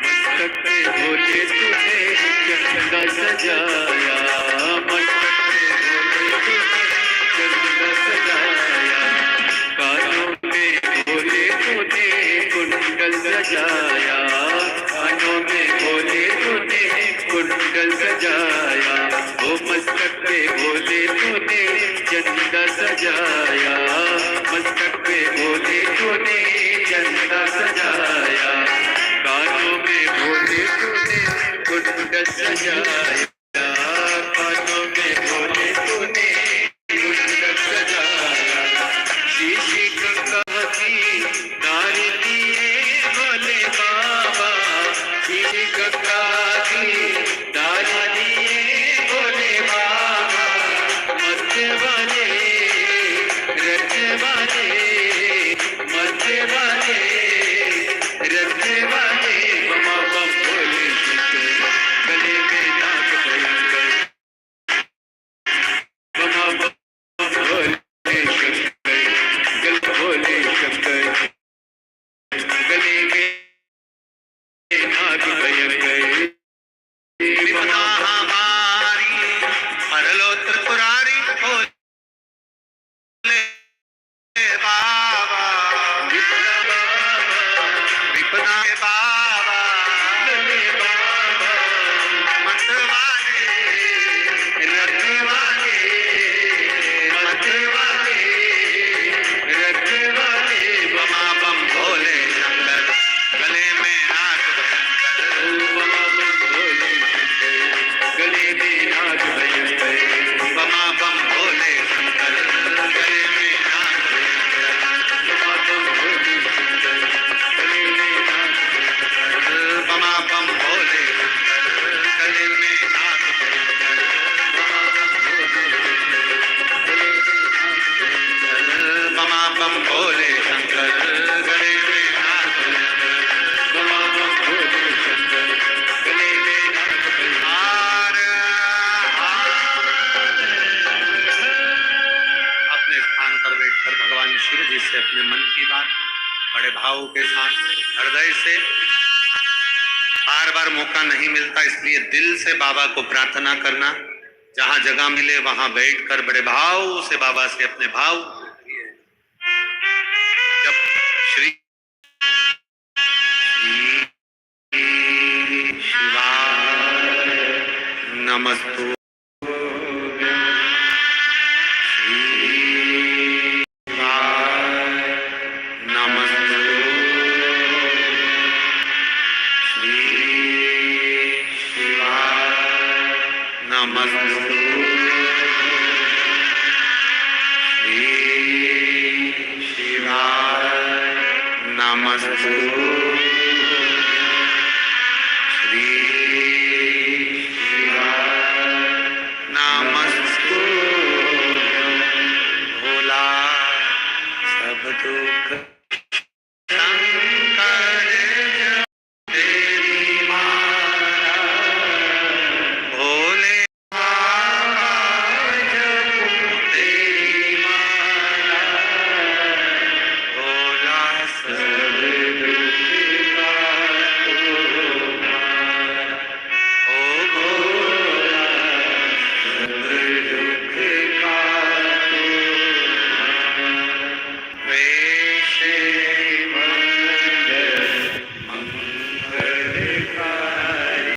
मस्तक पे भोले तूने चंदा सजाया, मस्तक पे भोले तूने चंदा सजाया, कानों में भोले तूने कुंडल सजाया, कानों में भोले तूने कुंडल सजाया, ओ मस्तक पे भोले तूने चंदा सजाया, मस्तक पे भोले तूने चंदा सजाया, कानों में भोले तूने कुंडल सजाया, कानों में भोले तूने कुंडल सजाया, शीशी गंगा की नारी दिए भोले बाबा, शीशी गंगा की नारी दिए भोले बाबा, मत वाले रथ वाले, मत वाले रथ वाले, बमा बम भोले शंकर, गले में नाग भयंकर, बमा बम भोले शंकर, गल भोले शंकर, गले में नाग भयंकर, विपदा हमारी हर लो त्रिपुरारी भोले बाबा, विपदा बाबा, विपदा के बाबा, गले बाबा, मत वाले रथ वाले, मत वाले रथ वाले, बमा बम भोले शंकर, गले में नाग भयंकर, बमा बम भोले शंकर, गले में नाग भयंकर, बमा बम भोले शंकर, गले में नाग भयंकर, बमा बम भोले शंकर, गले में नाग भयंकर, बमा बम भोले शंकर, गले में नाग भयंकर, बमा बम भोले शंकर, गले में नाग भयंकर, बमा बम भोले शंकर, गले में नाग भयंकर। बमा बम भोले शंकर, गले में नाग भयंकर। हार अपने स्थान पर बैठकर भगवान शिव जी से अपने मन की बात बड़े भाव के साथ हृदय से बार बार मौका नहीं मिलता, इसलिए दिल से बाबा को प्रार्थना करना, जहां जगह मिले वहां बैठकर बड़े भाव से बाबा से अपने भाव जब श्री शिवाय नमस्तु नमस्तु श्री शिवाय नमस्तु